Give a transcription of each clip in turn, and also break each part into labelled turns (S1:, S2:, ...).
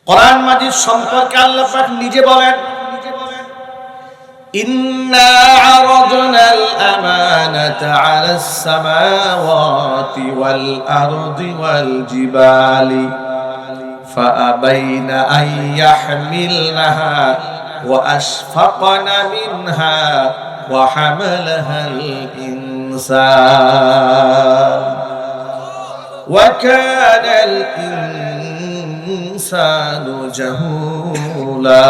S1: কোরআন মাজিদ সম্পর্কে আল্লাহ পাক নিজে বলেন, ইন্না আরাদনাল আমানাতা আলাস সামাওয়াতি ওয়াল আরদি ওয়াল জিবালি ফাআবাইনা আন ইয়াহমিলনাহা ওয়া আশফাকনা মিনহা ওয়া হামালাহাল ইনসান ওয়া কানাল ইনসানু জাহুলা।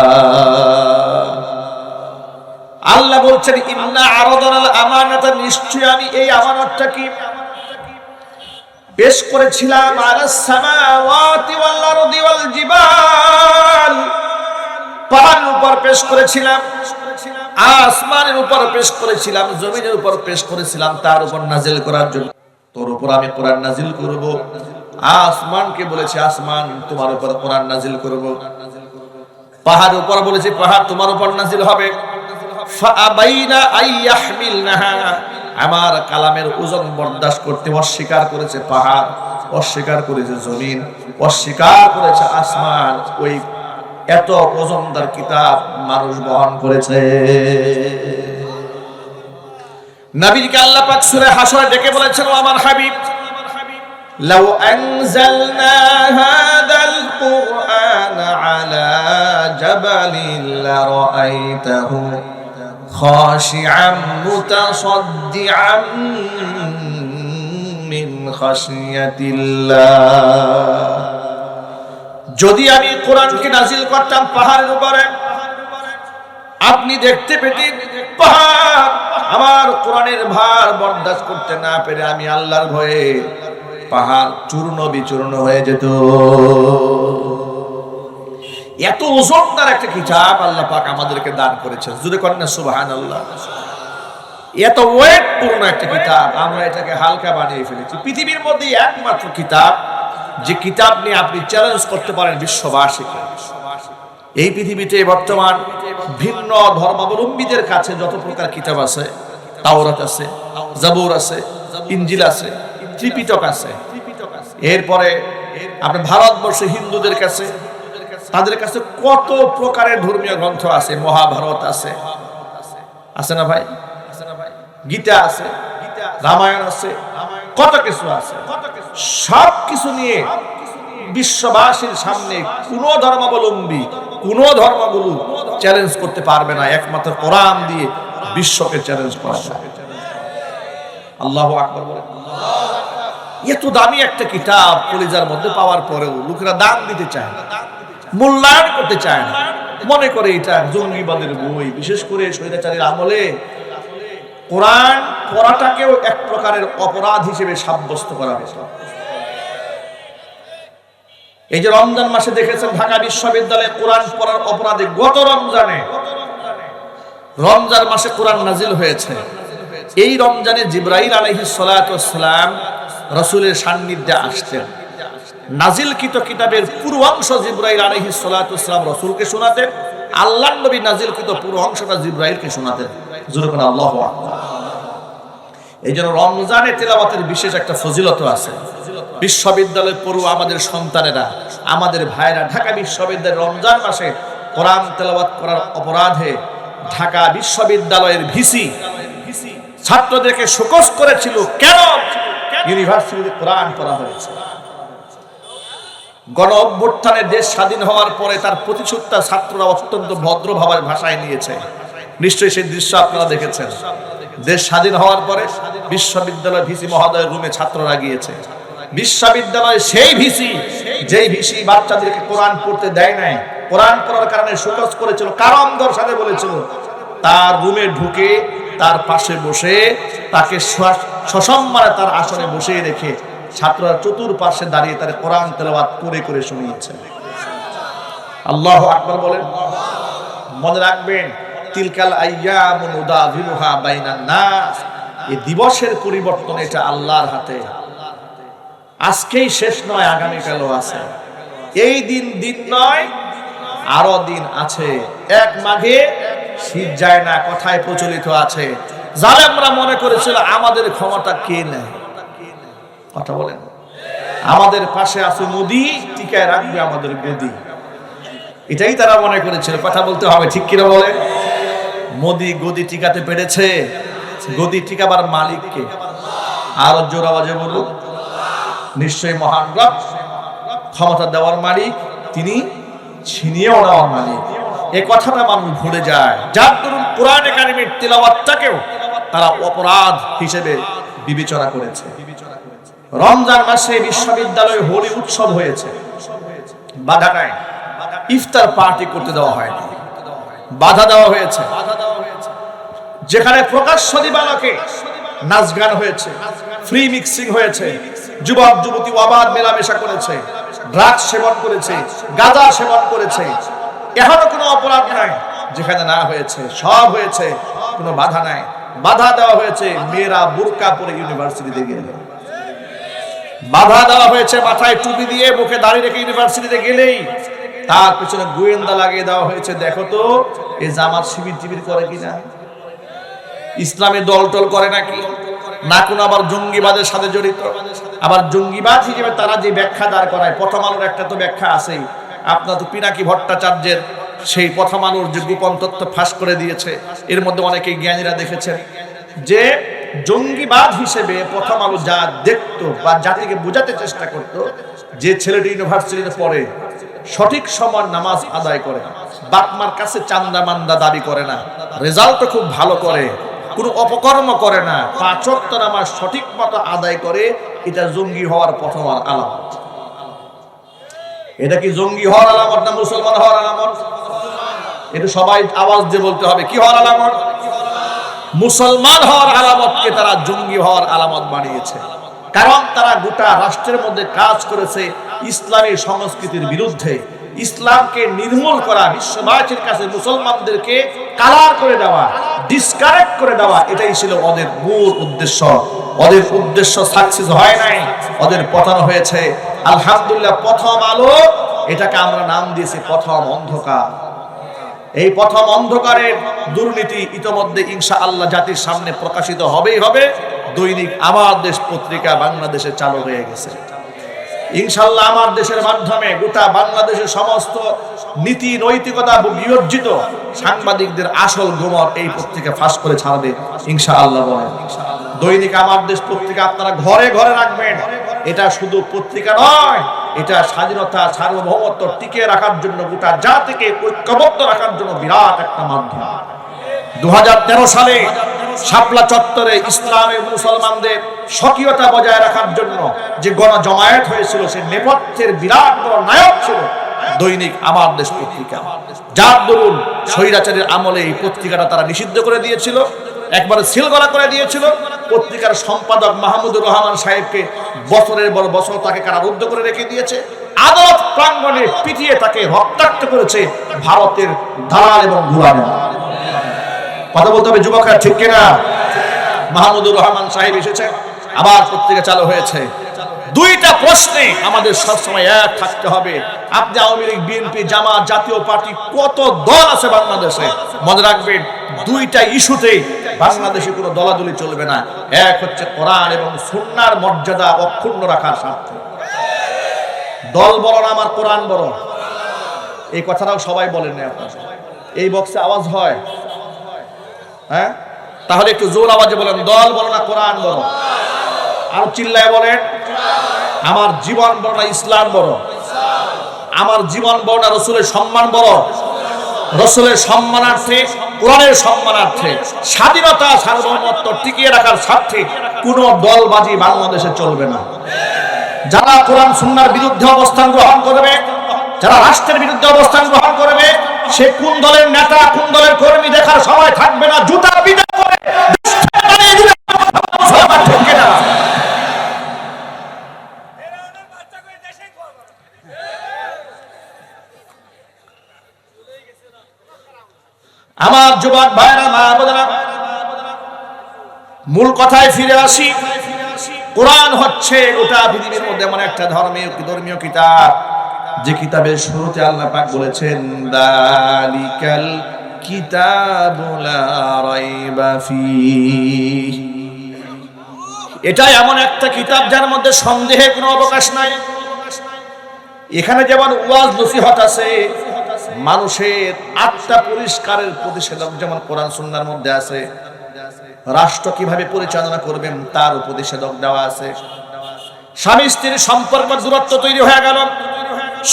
S1: আল্লাহ বলছেন, ইন্না আরাদনাল আমানাতা, নিশ্চয় আমি এই আমানতটাকে পেশ করেছিলাম আলাস সামাওয়াতি ওয়াল আরদি ওয়াল জিবাল, পাহাড়ের উপর পেশ করেছিলাম, আসমানের উপর পেশ করেছিলাম, জমিনের উপর পেশ করেছিলাম তার উপর নাজিল করার জন্য। তোর উপর আমি কোরআন নাজিল করব। আসমানকে বলেছে আসমান তোমার উপর কোরআন নাজিল করব। পাহাড়ের উপর বলেছে পাহাড় তোমার উপর নাজিল হবে। ফাআবাইনা আইয়াহমিলনাহা, আমার কালামের ওজন বরদাস্ত করতে অস্বীকার করেছে পাহাড়, অস্বীকার করেছে জমিন, অস্বীকার করেছে আসমান। ওই এত ওজনদার কিতাব মানুষ বহন করেছে। নবীকে আল্লাহ পাক সূরা হাশরে ডেকে বলেছেন, ও আমার হাবিব, লাউ আনজালনা হাদাল কুরআন আলা জাবালিন লারাআইতাহু খাশিআম মুতাসাদ্দিআম মিন খাশিয়াতিল্লাহ। যদি আমি কোরআনকে নাজিল করতাম পাহাড়ের উপরে, আপনি দেখতে পেতেন পাহাড় আমার কোরআনের ভার বরদাস্ত করতে না পেরে আমি আল্লাহর ভয়ে পাহাড় চূর্ণ বিচূর্ণ হয়ে যেত। এত ওজনদার একটা কিতাব আল্লাহ পাক আমাদেরকে দান করেছেন। জোরে করেন না সুবহানাল্লাহ। এত ওয়েটপূর্ণ একটা কিতাব, আমরা এটাকে হালকা বানিয়ে ফেলেছি। পৃথিবীর মধ্যে একমাত্র কিতাব যে কিতাব নিয়ে আপনি চ্যালেঞ্জ করতে পারেন বিশ্ববাসীকে। এই পৃথিবীতে বর্তমান ভিন্ন ধর্মাবলম্বীদের কাছে যত প্রকার কিতাব আছে, তাওরাত আছে, জাবুর আছে, ইনজিল আছে, ত্রিপিটক আছে, এরপরে আপনার ভারতবর্ষে হিন্দুদের কাছে, তাদের কাছে কত প্রকারের ধর্মীয় গ্রন্থ আছে। মহাভারত আছে, আছে না ভাই? গীতা আছে, রামায়ণ আছে, কত কিছু আছে। সব কিছু নিয়ে বিশ্ববাসীর সামনে কোন ধর্মাবলম্বী, কোন ধর্মগুরু চ্যালেঞ্জ করতে পারবে না। একমাত্র কোরআন দিয়ে বিশ্বকে চ্যালেঞ্জ করা যায়। আল্লাহু আকবার বলেন। এত দামি একটা কিতাব কলিজার মধ্যে পাওয়ার পরেও লোকেরা দাম দিতে চায় না, মূল্যায়ন করতে চায় না, মনে করে এটা জঙ্গিবাদের বই। বিশেষ করে স্বৈরাচারীর আমলে কোরআন পড়াটাকেও এক প্রকারের অপরাধ হিসেবে সাব্যস্ত করা হয়েছে। এই যে রমজান মাসে দেখেছেন ঢাকা বিশ্ববিদ্যালয়ে কোরআন পড়ার অপরাধে গত রমজান মাসে কোরআন নাজিল হয়েছে। এই রমজানে জিবরাইল আলাইহিস সালাতু ওয়াস সালাম রাসূলের সান্নিধ্যে আসতেন। নাজিলকৃত কিতাবের পুরো অংশ জিবরাইল আলাইহিস সালাতু ওয়াস সালাম রাসূলকে শোনাতেন, আল্লাহর নবী নাজিলকৃত পুরো অংশটা জিবরাইলকে শোনাতেন। জোরে করে আল্লাহু আকবার। এই জন্য রমজানে তেলাওয়াতের বিশেষ একটা ফজিলত আছে। বিশ্ববিদ্যালয়ে পড়ুয়া আমাদের সন্তানেরা, আমাদের ভাইরা ঢাকা বিশ্ববিদ্যালয়ের রমজান মাসে কোরআন তেলাওয়াত করার অপরাধে ঢাকা বিশ্ববিদ্যালয়ের ভিসি ছাত্রদেরকে শোকজ করেছিল। কেন ইউনিভার্সিটিতে কোরআন পড়া হয়েছে? গণ অভ্যুত্থানে দেশ স্বাধীন হওয়ার পরে তার প্রতিশোধটা ছাত্ররা অত্যন্ত ভদ্রভাবে ভাষায় নিয়েছে। নিশ্চয়ই সেই দৃশ্য আপনারা দেখেছেন। দেশ স্বাধীন হওয়ার পরে বিশ্ববিদ্যালয় ভিসি মহোদয়ের রুমে ছাত্ররা গিয়েছে। বিশ্ববিদ্যালয় সেই ভিসি, যেই ভিসি বাচ্চাদেরকে কোরআন পড়তে দেয় নাই, কোরআন পড়ার কারণে শোকজ করেছিল, কারণ দর্শাতে বলেছিল, তার রুমে ঢুকে তার পাশে বসে তাকে সসম্মানে তার আসনে বসিয়ে রেখে ছাত্ররা চতুর্পাশে দাঁড়িয়ে তার কোরআন তেলাওয়াত করে করে শুনিয়েছে। আল্লাহু আকবার বলেন। মনে রাখবেন, তিলকাল আইয়ামু নুদাভিলুহা বাইনান নাস, এই দিবসের পরিবর্তন এটা আল্লাহর হাতে। আজকেই শেষ নয়, আগামীকালও আছে। এই দিন নয়, আরো দিন আছে। এক মাঘে শীত যায় না কথায় প্রচলিত আছে। জালেমরা মনে করেছিল আমাদের ক্ষমতা কে নেয়। কথা বলেন। আমাদের পাশে আছে মোদি, টিকায় রাখবে আমাদের গদি। এটাই তারা মনে করেছিল। কথা বলতে হবে, ঠিক কিনা বলে? মোদি গদি টিকাতে পেরেছে। গদি টিকাবার মালিককে আরো জোর আওয়াজে বলুন, নিশ্চয়ই মহান রব। ক্ষমতা দেওয়ার মালিক তিনি, ছিনিয়েও নেওয়ার মালিক। এই কথাটা মানুষ ভুলে যায়, যার দরুন কোরআনে কারিমের তিলাওয়াতটাকেও তারা অপরাধ হিসেবে বিবেচনা করেছে। রমজান মাসে বিশ্ববিদ্যালয়ে হোলি উৎসব হয়েছে, বাধা নাই। ইফতার পার্টি করতে দেওয়া হয়নি, বাধা দেওয়া হয়েছে। যেখানে প্রকাশ্য দিবালোকে নাচ গান হয়েছে, ফ্রি মিক্সিং হয়েছে, যুবক যুবতী অবাধ মেলামেশা করেছে, ড্রাগস সেবন করেছে, গাঁজা সেবন করেছে, এখনো কোনো অপরাধ নাই। যেখানে না হয়েছে, সব হয়েছে, কোনো বাধা নাই। বাধা দেওয়া হয়েছে মেয়েরা বুরকা পরে ইউনিভার্সিটিতে গেলে, বাধা দেওয়া হয়েছে মাথায় টুপি দিয়ে মুখে দাঁড়িয়ে রেখে ইউনিভার্সিটিতে গেলেই তার পিছনে গোয়েন্দা লাগিয়ে দেওয়া হয়েছে, দেখো তো এই জামাত শিবির টিবির করে কিনা, ইসলামী দল টল করে নাকি, না কোনো আবার জঙ্গিবাদের সাথে জড়িত। আবার জঙ্গিবাদ হিসেবে তারা যে ব্যাখ্যা দাঁড় করায়, প্রথম আলোর একটা তো ব্যাখ্যা আছেই। আপনার তো পিনাকি ভট্টাচার্যের সেই প্রথম আলোর যে গোপন তথ্য ফাঁস করে দিয়েছে, এর মধ্যে অনেকেই জ্ঞানীরা দেখেছেন যে জঙ্গিবাদ হিসেবে প্রথম আলো যা দেখতো বা জাতিকে বোঝাতে চেষ্টা করত, যে ছেলেটি ইউনিভার্সিটিতে পড়ে, সঠিক সময় নামাজ আদায় করে, বাপমার কাছে চান্দা মান্দা দাবি করে না, রেজাল্টও খুব ভালো করে, কোনো অপকর্ম করে না, 5 ওয়াক্ত নামাজ সঠিক মতো আদায় করে, এটা জঙ্গি হওয়ার প্রথম আলামত। এটা কি জঙ্গি হওয়ার আলামত না মুসলমান হওয়ার আলামত? এটা সবাই আওয়াজ দিয়ে বলতে হবে, কি হওয়ার আলামত? মুসলমান হওয়ার আলামতকে তারা জঙ্গি হওয়ার আলামত বানিয়েছে। কারণ তারা গোটা রাষ্ট্রের মধ্যে কাজ করেছে ইসলামী সংস্কৃতির বিরুদ্ধে। ইসলামকে নির্মূল করা, বিশ্ববাসীর কাছে মুসলমানদেরকে কালার করে দেওয়া, ডিসকারেক্ট করে দেওয়া, এটাই ছিল ওদের মূল উদ্দেশ্য। ওদের উদ্দেশ্য সাকসেস হয় নাই, ওদের পতন হয়েছে। আলহামদুলিল্লাহ, প্রথম আলো এটাকে আমরা নাম দিয়েছি প্রথম অন্ধকার। এই প্রথম অন্ধকারের দুর্নীতি ইতোমধ্যে ইনশাআল্লাহ জাতির সামনে প্রকাশিত হবেই হবে। দৈনিক আমার দেশ পত্রিকা বাংলাদেশে চালু হয়ে গেছে। ইনশাআল্লাহ আমার দেশের মাধ্যমে গোটা বাংলাদেশের সমস্ত নীতি নৈতিকতা বিবর্জিত সাংবাদিকদের আসল গোমর এই পত্রিকা ফাঁস করে ছাড়বে ইনশাআল্লাহ। বলেন, দৈনিক আমার দেশ পত্রিকা আপনারা ঘরে ঘরে রাখবেন। এটা শুধু পত্রিকা নয়, এটা স্বাধীনতা সার্বভৌমত্ব টিকিয়ে রাখার জন্য, গোটা জাতিকে ঐক্যবদ্ধ রাখার জন্য বিরাট একটা মাধ্যম। 2013 সালে শাপলা চত্বরে ইসলামে মুসলমানদের স্বকীয়তা বজায় রাখার জন্য যে গণজমায়েত হয়েছিল, সে নেপথ্যের বিরাট বড় নায়ক ছিল দৈনিক আমার দেশ পত্রিকা। যার দরুন স্বৈরাচারের আমলে এই পত্রিকাটা তারা নিষিদ্ধ করে দিয়েছিল, একবারে সিলগলা করে দিয়েছিল। পত্রিকার সম্পাদক মাহমুদুর রহমান সাহেবকে বছরের পর বছর তাকে কারারুদ্ধ করে রেখে দিয়েছে। আদালত প্রাঙ্গণে পিটিয়ে তাকে রক্তাক্ত করেছে ভারতের দালাল এবং গোলাম। কথা বলতে হবে যুবকরা, ঠিক কিনা? মাহমুদুর রহমান সাহেব এসেছে, আবার পত্রিকা চালু হয়েছে। দুইটা প্রশ্নে আমাদের সবসময় এক থাকতে হবে। আপনি আওয়ামী লীগ, বিএনপি, জামাত, জাতীয় পার্টি, কত দল আছে বাংলাদেশে, মনে রাখবেন দুইটা ইস্যুতেই বাংলাদেশে কোনো দলাদলি চলবে না। এক হচ্ছে কোরআন এবং সুন্নাহর মর্যাদা অক্ষুণ্ণ রাখার স্বার্থে। দল বড় না আমার কোরআন বড়, এই কথাটাও সবাই বলেন না। আপনার এই বক্সে আওয়াজ হয়? হ্যাঁ, তাহলে একটু জোর আওয়াজে বলেন, দল বড় না কোরআন বড়? আর চিল্লায় বলেন, আমার জীবন বড় না ইসলাম বড়? আমার জীবন বড় না রসুলের সম্মান বড়? রসুলের সম্মানার্থে, কোরআনের সম্মানার্থে, স্বাধীনতা সার্বভৌমত্ব টিকিয়ে রাখার স্বার্থে কোনো দলবাজি বাংলাদেশে চলবে না। যারা কোরআন সুন্নাহর বিরুদ্ধে অবস্থান গ্রহণ করবে, যারা রাষ্ট্রের বিরুদ্ধে অবস্থান গ্রহণ করবে, সে কোন দলের নেতা, কোন দলের কর্মী দেখার সময় থাকবে না। জুতা পিটা করে আমার যুবক ভাইরা, মা বোনেরা, মূল কথায় ফিরে আসি। কোরআন হচ্ছে গোটা পৃথিবীর মধ্যে এমন একটা ধর্মীয় কিতাব, যে কিতাবের শুরুতে আল্লাহ পাক বলেছেন, দালিকাল কিতাবু লা রাইবা ফীহ। এটা এমন একটা কিতাব যার মধ্যে সন্দেহের কোনো অবকাশ নাই। এখানে যেমন ওয়াজ নসিহত আছে, মানুষের আত্মা পরিষ্কারের প্রতিষেধক যেমন কোরআন সুন্নাহর মধ্যে আছে, রাষ্ট্র কিভাবে পরিচালনা করবেন তার প্রতিষেধক দেওয়া আছে। স্বামী স্ত্রীর সম্পর্ক দূরত্ব তৈরি হয়ে গেল,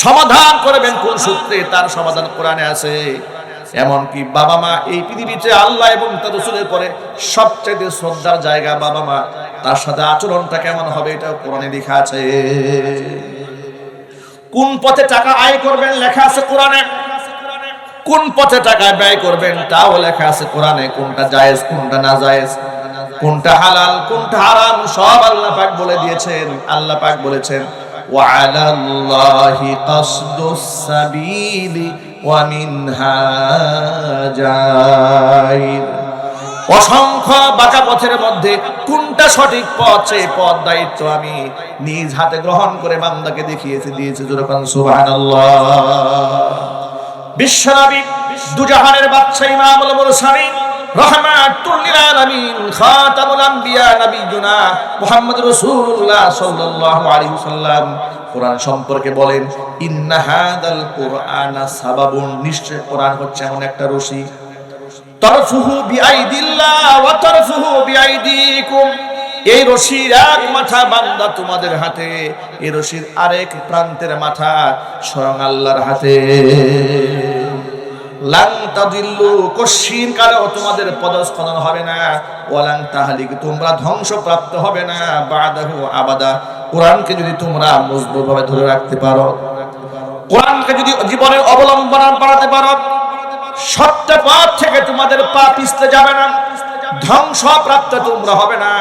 S1: সমাধান করবেন কোন সূত্রে, তার সমাধান কোরআনে আছে। এমনকি বাবা মা, এই পৃথিবীতে আল্লাহ এবং তার রাসূলের পরে সবচেয়ে শ্রদ্ধার জায়গা বাবা মা, তার সাথে আচরণটা কেমন হবে এটাও কোরআনে লেখা আছে। কোন পথে টাকা আয় করবেন লেখা আছে কোরআনে, কোন পথে টাকা ব্যয় করবেন তাও লেখা আছে কোরআনে। কোনটা জায়েজ কোনটা না জায়েজ, কোনটা হালাল কোনটা হারাম সব আল্লাহ পাক বলে দিয়েছেন। আল্লাহ পাক বলেছেন ওয়া আলাল্লাহি কাসদুস সাবিলি ওয়া মিনহা যায়র। অসংখ্য বাঁকা পথের মধ্যে কোনটা সঠিক পথ, সেই পথ দায়িত্ব আমি নিজ হাতে গ্রহণ করে বান্দাকে দেখিয়েছি, দিয়েছি। যখন সুবহানাল্লাহ। বিশ্বনবী দুজাহানের বাদশা ইমামুল মুরসালিন রাহমাতুল লিল আলামিন খাতামুল আম্বিয়া নবিয়ুনা মুহাম্মদ রাসূলুল্লাহ সাল্লাল্লাহু আলাইহি ওয়াসাল্লাম কোরআন সম্পর্কে বলেন ইন্না হাদাল কুরআনা সাবাবুন, নিশ্চয় কোরআন হচ্ছে এমন একটা রশি, তারফুহু বিআইদিল্লাহ ওয়া তারফুহু বিআইদিকুম, এই রশির এক মাথা বান্দা তোমাদের হাতে, এই রশির আরেক প্রান্তের মাথা স্বয়ং আল্লাহর হাতে। লান তাদিল্লু, কশিন কালেও তোমাদের পদস্খলন হবে না, ওয়ালান তাহলিক, তোমরা ধ্বংসপ্রাপ্ত হবে না, বাদাহু আবাদা, কোরআনকে যদি তোমরা মজবুতভাবে ধরে রাখতে পারো, কোরআনকে যদি জীবনের অবলম্বন বানাতে পারো, সত্য পথ থেকে তোমাদের পা পিছলে যাবে না, ধ্বংসপ্রাপ্ত তোমরা হবে না।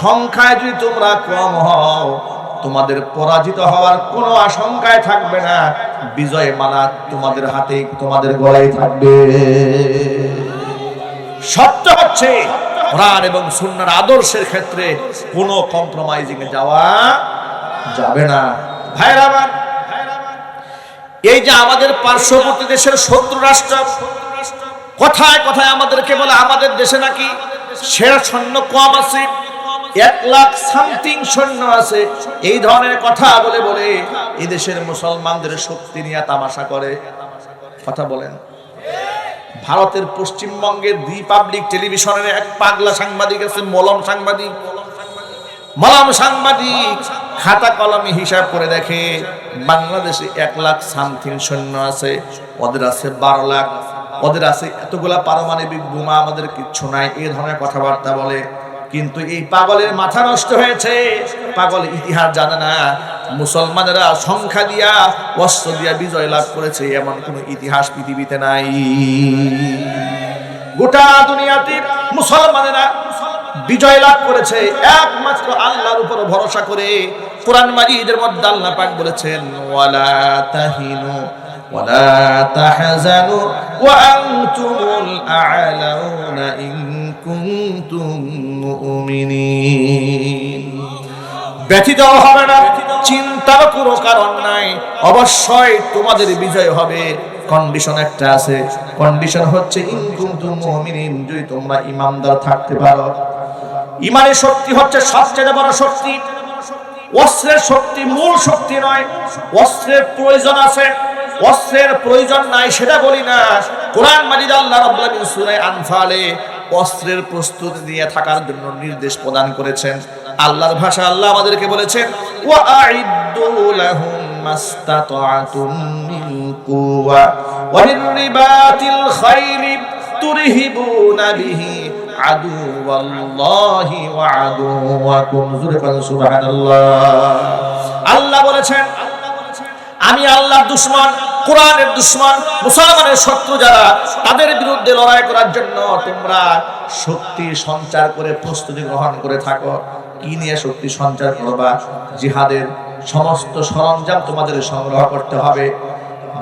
S1: সংখ্যায় যদি তোমরা কম হও, তোমাদের পরাজিত হওয়ার কোনো আশঙ্কায় থাকবে না, বিজয় মালা তোমাদের হাতে তোমাদের গলায় থাকবে। সত্য হচ্ছে কোরআন এবং সুন্নাহর আদর্শের ক্ষেত্রে কোনো কম্প্রোমাইজিং এ যাওয়া যাবে না। ভাইরা আমার, এই যে আমাদের পার্শ্ববর্তী দেশের শত্রু রাষ্ট্র কথায় কথায় আমাদেরকে বলে আমাদের দেশে নাকি সেরা সৈন্য কম আছে, 1,00,000 সৈন্য আছে, এই ধরনের কথা বলে বলে এই দেশের মুসলমানদের শক্তি নিয়ে তামাশা করে। কথা বলেন। ভারতের পশ্চিমবঙ্গের রিপাবলিক টেলিভিশনের এক পাগলা সাংবাদিক আছে, মলম সাংবাদিক খাতা কলমে হিসাব করে দেখে বাংলাদেশে 1,00,000 সৈন্য আছে, ওদের আছে 12 লাখ, ওদের আছে এতগুলা পারমাণবিক বোমা, আমাদের কিচ্ছু নাই, এই ধরনের কথাবার্তা বলে। কিন্তু এই পাগলের মাথা নষ্ট হয়েছে, পাগল ইতিহাস জানে না। মুসলমানেরা সংখ্যা দিয়া অস্ত্র দিয়া বিজয় লাভ করেছে এমন কোন ইতিহাস পৃথিবীতে নাই। গোটা দুনিয়াতে মুসলমানেরা বিজয় লাভ করেছে একমাত্র আল্লাহর উপর ভরসা করে। কোরআন মাজিদের মধ্যে আল্লাহ পাক বলেছেন ওয়ালা তাহিনু ওয়ালা তাহজানু ওয়া আনতুমুল আ'লাউনা ইন কুনতুম মুমিনিন। ব্যথিত হবে না, চিন্তার কোনো কারণ নাই, অবশ্যই তোমাদের বিজয় হবে। কন্ডিশন একটা আছে, কন্ডিশন হচ্ছে ইন কুনতুম মুমিনিন, যদি তোমরা ঈমানদার থাকতে পারো। ঈমানের শক্তি হচ্ছে সবচেয়ে বড় শক্তি। অস্ত্রের শক্তি মূল শক্তি নয়, অস্ত্রের প্রয়োজন আছে, অস্ত্রের প্রয়োজন নাই সেটা বলি না। কোরআন মাজিদ আল্লাহ রাব্বুল আলামিন সূরা আনফালে অস্ত্রের প্রস্তুতি নিয়ে থাকার জন্য নির্দেশ প্রদান করেছেন। আল্লাহর ভাষা আল্লাহ আমাদেরকে বলেছেন ওয়া আইদ্দু লাহুম মাস্তাতা'তুম মিন কুওয়া ওয়া মির-রিবাতিল খাইলি তুরহিবুনা বিহি আদুওয়াল্লাহি ওয়া আদুওয়াকুম। সুবহানাল্লাহ। আল্লাহ বলেছেন আমি আল্লাহর দুশমন, কোরআনের দুশমন, মুসলমানের শত্রু যারা, তাদের বিরুদ্ধে লড়াই করার জন্য তোমরা শক্তি সঞ্চার করে প্রস্তুতি গ্রহণ করে থাকো। কি নিয়ে শক্তি সঞ্চার করবা? জিহাদের সমস্ত সরঞ্জাম তোমাদের সংগ্রহ করতে হবে।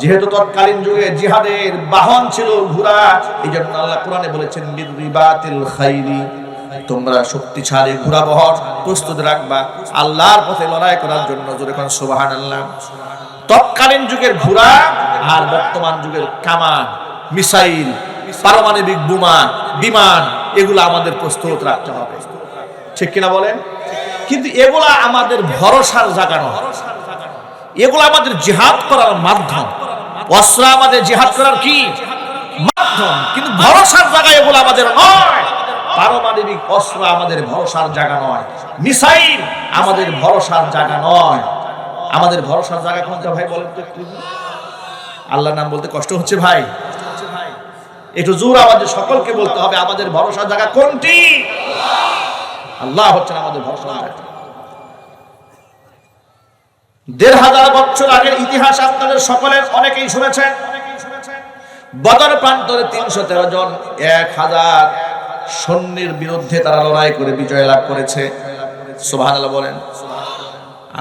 S1: যেহেতু তৎকালীন যুগে জিহাদের বাহন ছিল ঘোড়া, এই জন্য আল্লাহ কোরআনে বলেছেন বির-রিবাতিল খাইলি, তোমরা শক্তিশালী ঘোড়া বহর প্রস্তুত রাখবা আল্লাহর পথে লড়াই করার জন্য। জোরে কোন সুবহানাল্লাহ। তৎকালীন যুগের ঘোড়া আর বর্তমান যুগের কামান, মিসাইল, পারমাণবিক বোমা, বিমান, এগুলো আমাদের প্রস্তুত রাখতে হবে, ঠিক কিনা বলেন? কিন্তু এগুলা আমাদের ভরসার জায়গা নয়, এগুলো আমাদের জিহাদ করার মাধ্যম। অস্ত্র আমাদের জিহাদ করার কি মাধ্যম, কিন্তু ভরসার জায়গা এগুলো আমাদের নয়। পারমাণবিক অস্ত্র আমাদের ভরসার জায়গা নয়, মিসাইল আমাদের ভরসার জায়গা নয়। আমাদের ভরসার জায়গা কোনটা ভাই বলেন তো একটু? আল্লাহর নাম বলতে কষ্ট হচ্ছে ভাই? একটু জোর আমাদের সকলকে বলতে হবে, আমাদের ভরসার জায়গা কোনটি? আল্লাহ হচ্ছেন আমাদের ভরসার জায়গা। ১৫০০ বছর আগের ইতিহাস আপনাদের সকলের অনেকেই শুনেছেন। বদর প্রান্তরে ৩১৩ জন ১,০০০ সৈন্যের বিরুদ্ধে তারা লড়াই করে বিজয় লাভ করেছে। সুবহানাল্লাহ বলেন।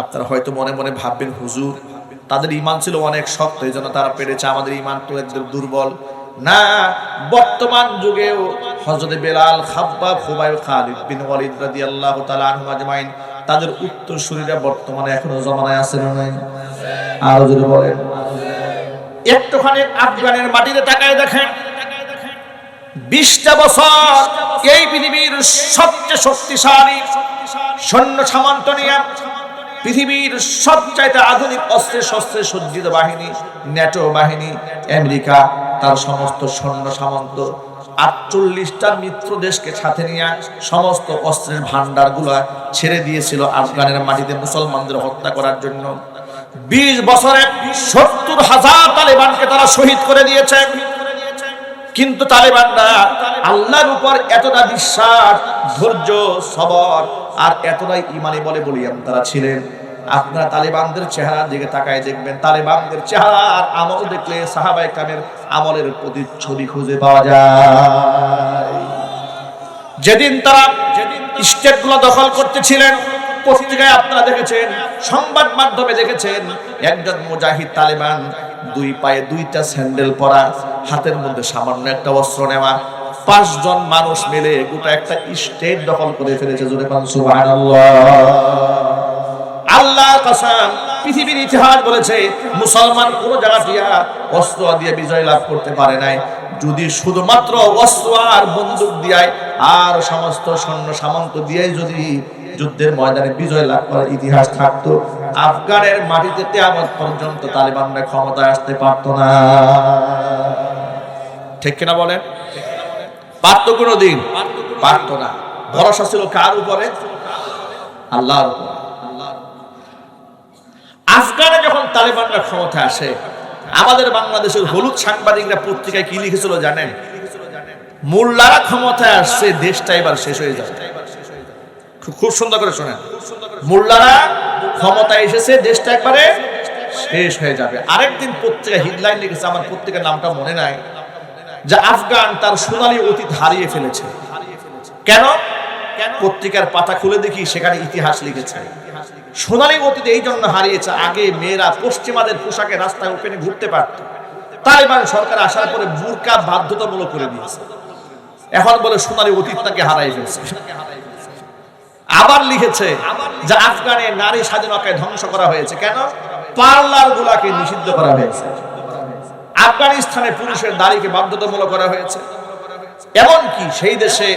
S1: আপনারা হয়তো মনে মনে ভাববেন, হুজুর তাদের ঈমান ছিল অনেক শক্ত, এই জন্য তারা পেরেছে, আমাদের ঈমান তো একদম দুর্বল। না, বর্তমান যুগেও হযরত বেলাল, খাব্বাব, খুবাইব, খালিদ বিন ওয়ালিদ রাদিয়াল্লাহু তাআলা আনহুম আজমাইন, তাদের উত্তরসূরিরা বর্তমানে এখনো জমানায় আছে না নাই? আর যদি বলেন, একটুখানি আফগানের মাটিতে তাকায় দেখেন, ২০টা বছর এই পৃথিবীর সবচেয়ে শক্তিশালী সৈন্য সামন্ত নিয়ে পৃথিবীর সবচাইতে আধুনিক অস্ত্রে শস্ত্রে সজ্জিত বাহিনী, ন্যাটো বাহিনী, আমেরিকা তার সমস্ত সৈন্য সামন্ত ৪৮টা মিত্র দেশকে সাথে নিয়ে সমস্ত অস্ত্রের ভান্ডার গুলা ছেড়ে দিয়েছিল আফগানের মাটিতে মুসলমানদের হত্যা করার জন্য। ২০ বছরে ৭০,০০০ তালেবানকে তারা শহীদ করে দিয়েছে। কিন্তু তালেবানরা আল্লাহর উপর এতটা বিশ্বাস, ধৈর্য, সবর আর এতটাই ঈমানি বলে বলিয়াম তারা ছিলেন। আপনারা তালেবানদের চেহারার দিকে তাকায় দেখবেন, তালেবানদের চেহারা আর আমল দেখলে সাহাবায়ে কেরামের আমলের প্রতিচ্ছবি খুঁজে পাওয়া যায়। যেদিন তারা স্টেটগুলো দখল করতেছিলেন, পত্রিকায় আপনারা দেখেছেন, সংবাদ মাধ্যমে দেখেছেন, একজন মুজাহিদ তালেবান ২ পায়ে ২টা স্যান্ডেল পরা, হাতের মধ্যে সামান্য একটা অস্ত্র নেওয়া, ৫ জন মানুষ মিলে গোটা একটা স্টেট দখল করে ফেলেছে। জোরে বলেন সুবহানাল্লাহ। আল্লাহর কসম, পৃথিবীর ইতিহাস বলেছে মুসলমান কোন জায়গা দিয়া অস্ত্র দিয়ে বিজয় লাভ করতে পারে নাই। যদি শুধুমাত্র অস্ত্র আর বন্দুক দিয়ে আর সমস্ত সৈন্য সামন্ত দিয়ে যদি যুদ্ধের ময়দানে বিজয় লাভ করার ইতিহাস থাকতো, আফগানের মাটিতে কিয়ামত পর্যন্ত তালেবানরা ক্ষমতায় আসতে পারতো না। ঠিক কিনা বলেন? পারতো কোনোদিন? পারতো না। ভরসা ছিল কার উপরে? আল্লাহর উপরে। আফগানে যখন তালেবানরা ক্ষমতায় আসে, আমাদের বাংলাদেশের হলুদ সাংবাদিকরা পত্রিকায় কি লিখেছিল জানেন? মোল্লারা ক্ষমতায় আসছে, দেশটা এবার শেষ হয়ে যাবে। খুব সুন্দর করে শোনেন, মোল্লারা ক্ষমতায় এসেছে, দেশটা একবারে শেষ হয়ে যাবে। আরেকদিন পত্রিকা হেডলাইন লিখেছে, আমার পত্রিকার নামটা মনে নাই, যে আফগান তার সোনালী অতীত হারিয়ে ফেলেছে। কেন? পত্রিকার পাতা খুলে দেখি, সেখানে ইতিহাস লিখেছে। সোনালী অতীত এই জন্য হারিয়েছে, আগে মেয়েরা পশ্চিমাদের পোশাকে রাস্তায় ওপেনে ঘুরতে পারত, তালেবান সরকার আসার পরে বুরকা বাধ্যতামূলক করে দিয়েছে। এখন বলে সোনালী অতীত তাকে হারাই ফেলছে। আবার লিখেছে যে আফগানে নারী স্বাধীনতাকে ধ্বংস করা হয়েছে। কেন? পার্লার গুলাকে নিষিদ্ধ করা হয়েছে। আফগানিস্তানে পুরুষের দাড়িকে বাধ্যতামূলক করা হয়েছে। এমনকি সেই দেশে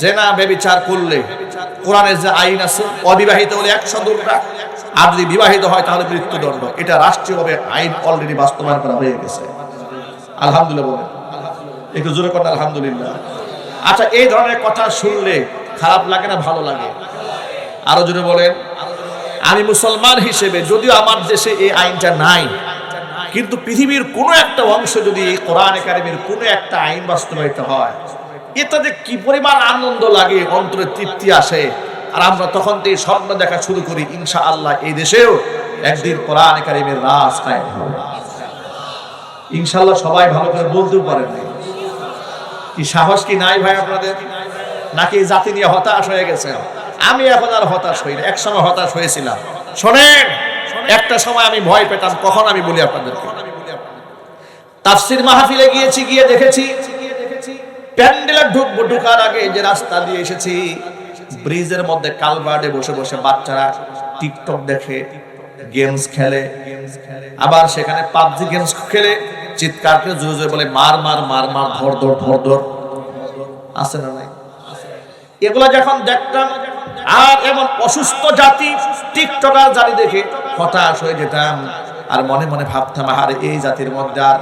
S1: জেনা ব্যভিচার করলে কোরআনের যে আইন আছে, অবিবাহিত হলে ১০০ দণ্ডা, আর যদি বিবাহিত হয় তাহলে মৃত্যুদণ্ড। এটা রাষ্ট্রীয়ভাবে আইন অলরেডি বাস্তবায়ন করা হয়ে গেছে। আলহামদুলিল্লাহ বলেন, একটু জোরে করেন আলহামদুলিল্লাহ। আচ্ছা, এই ধরনের কথা শুনলে খারাপ লাগে না ভালো লাগে? আরো জোরে বলেন। আমি মুসলমান হিসেবে, যদিও আমার দেশে এই আইনটা নাই, কিন্তু পৃথিবীর কোন একটা অংশ যদি কোরআনে কারিমের কোন একটা আইন বাস্তবায়িত হয়, এটাতে কি পরিমাণ আনন্দ লাগে, অন্তরে তৃপ্তি আসে। আর আমরা তখন থেকে স্বপ্ন দেখা শুরু করি, ইনশাআল্লাহ এই দেশেও একদিন কোরআনে কারিমের রাজ কায়েম হবে। ইনশাআল্লাহ সবাই ভালো করে বলতেও পারেন না। কি সাহস কি নাই ভাই আপনাদের? নাকি জাতি নিয়ে হতাশ হয়ে গেছে? আমি এখন আর হতাশ হই না, একসময় হতাশ হয়েছিলাম। শোনেন, একটা সময় আমি ভয় পেতাম। কখন? আমি বলি আপনাদেরকে, তাফসীর মাহফিলে গিয়েছি, গিয়ে দেখেছি প্যান্ডেলে ঢোকার আগে যে রাস্তা দিয়ে এসেছি, ব্রিজের মধ্যে কালভার্টে বসে বসে বাচ্চারা টিকটক দেখে, গেমস খেলে, আবার সেখানে পাবজি গেমস খেলে, চিৎকার করে জোরে জোরে বলে মার মার মার মার, ধর ধর ধর ধর। আছে না নাই? এগুলা যখন দেখতাম, আর এমন অসুস্থ জাতি টিকটকার জাতি দেখে হতাশ হয়ে যেতাম। আর মনে মনে ভাবতাম, আরে এই জাতির মধ্যে আর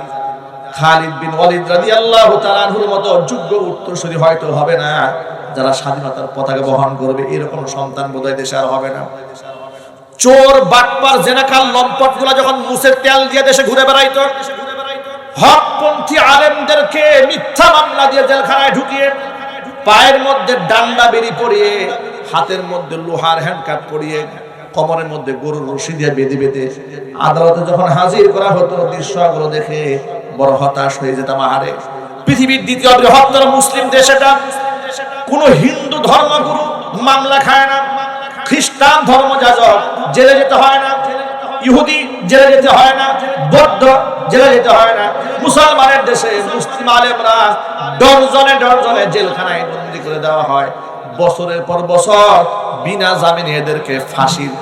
S1: খালিদ বিন ওয়ালিদ রাদিয়াল্লাহু তাআলা আনহুর মতো যোগ্য উত্তরসূরি হয়তো হবে না, যারা স্বাধীনতার পতাকা বহন করবে, এরকম সন্তান বোধহয় দেশে আর হবে না। চোর, বাটপার, জেনাকাল, লম্পটগুলা যখন মুসের তেল দিয়ে দেশে ঘুরে বেড়াইতো, হকপন্থী আলেমদেরকে মিথ্যা মামলা দিয়ে জেলখানায় ঢুকিয়ে পায়ের মধ্যে ডান্ডা বেরি পরিয়ে, হাতের মধ্যে লোহার হ্যান্ডকাপ পরিয়ে, কোমরের মধ্যে গরুর রশি দিয়ে বেঁধে বেঁধে আদালতে যখন হাজির করা হতো, দৃশ্যগুলো দেখে বড় হতাশ হয়ে যেতাম। আহারে, পৃথিবীর দ্বিতীয় বৃহত্তর মুসলিম দেশ এটা, কোন হিন্দু ধর্মগুরু মামলা খায় না, খ্রিস্টান ধর্মযাজক জেলে যেতে হয় না, ইহুদি জেলে যেতে হয় না, বৌদ্ধ জেলে যেতে হয় না। মুসলমানের দেশে মুসলিম আলেমরা ডজনে ডজনে জেলখানায় বন্দী করে দেওয়া হয়। বছরের পর বছর বিনা জামিনে এদেরকে ফাঁসির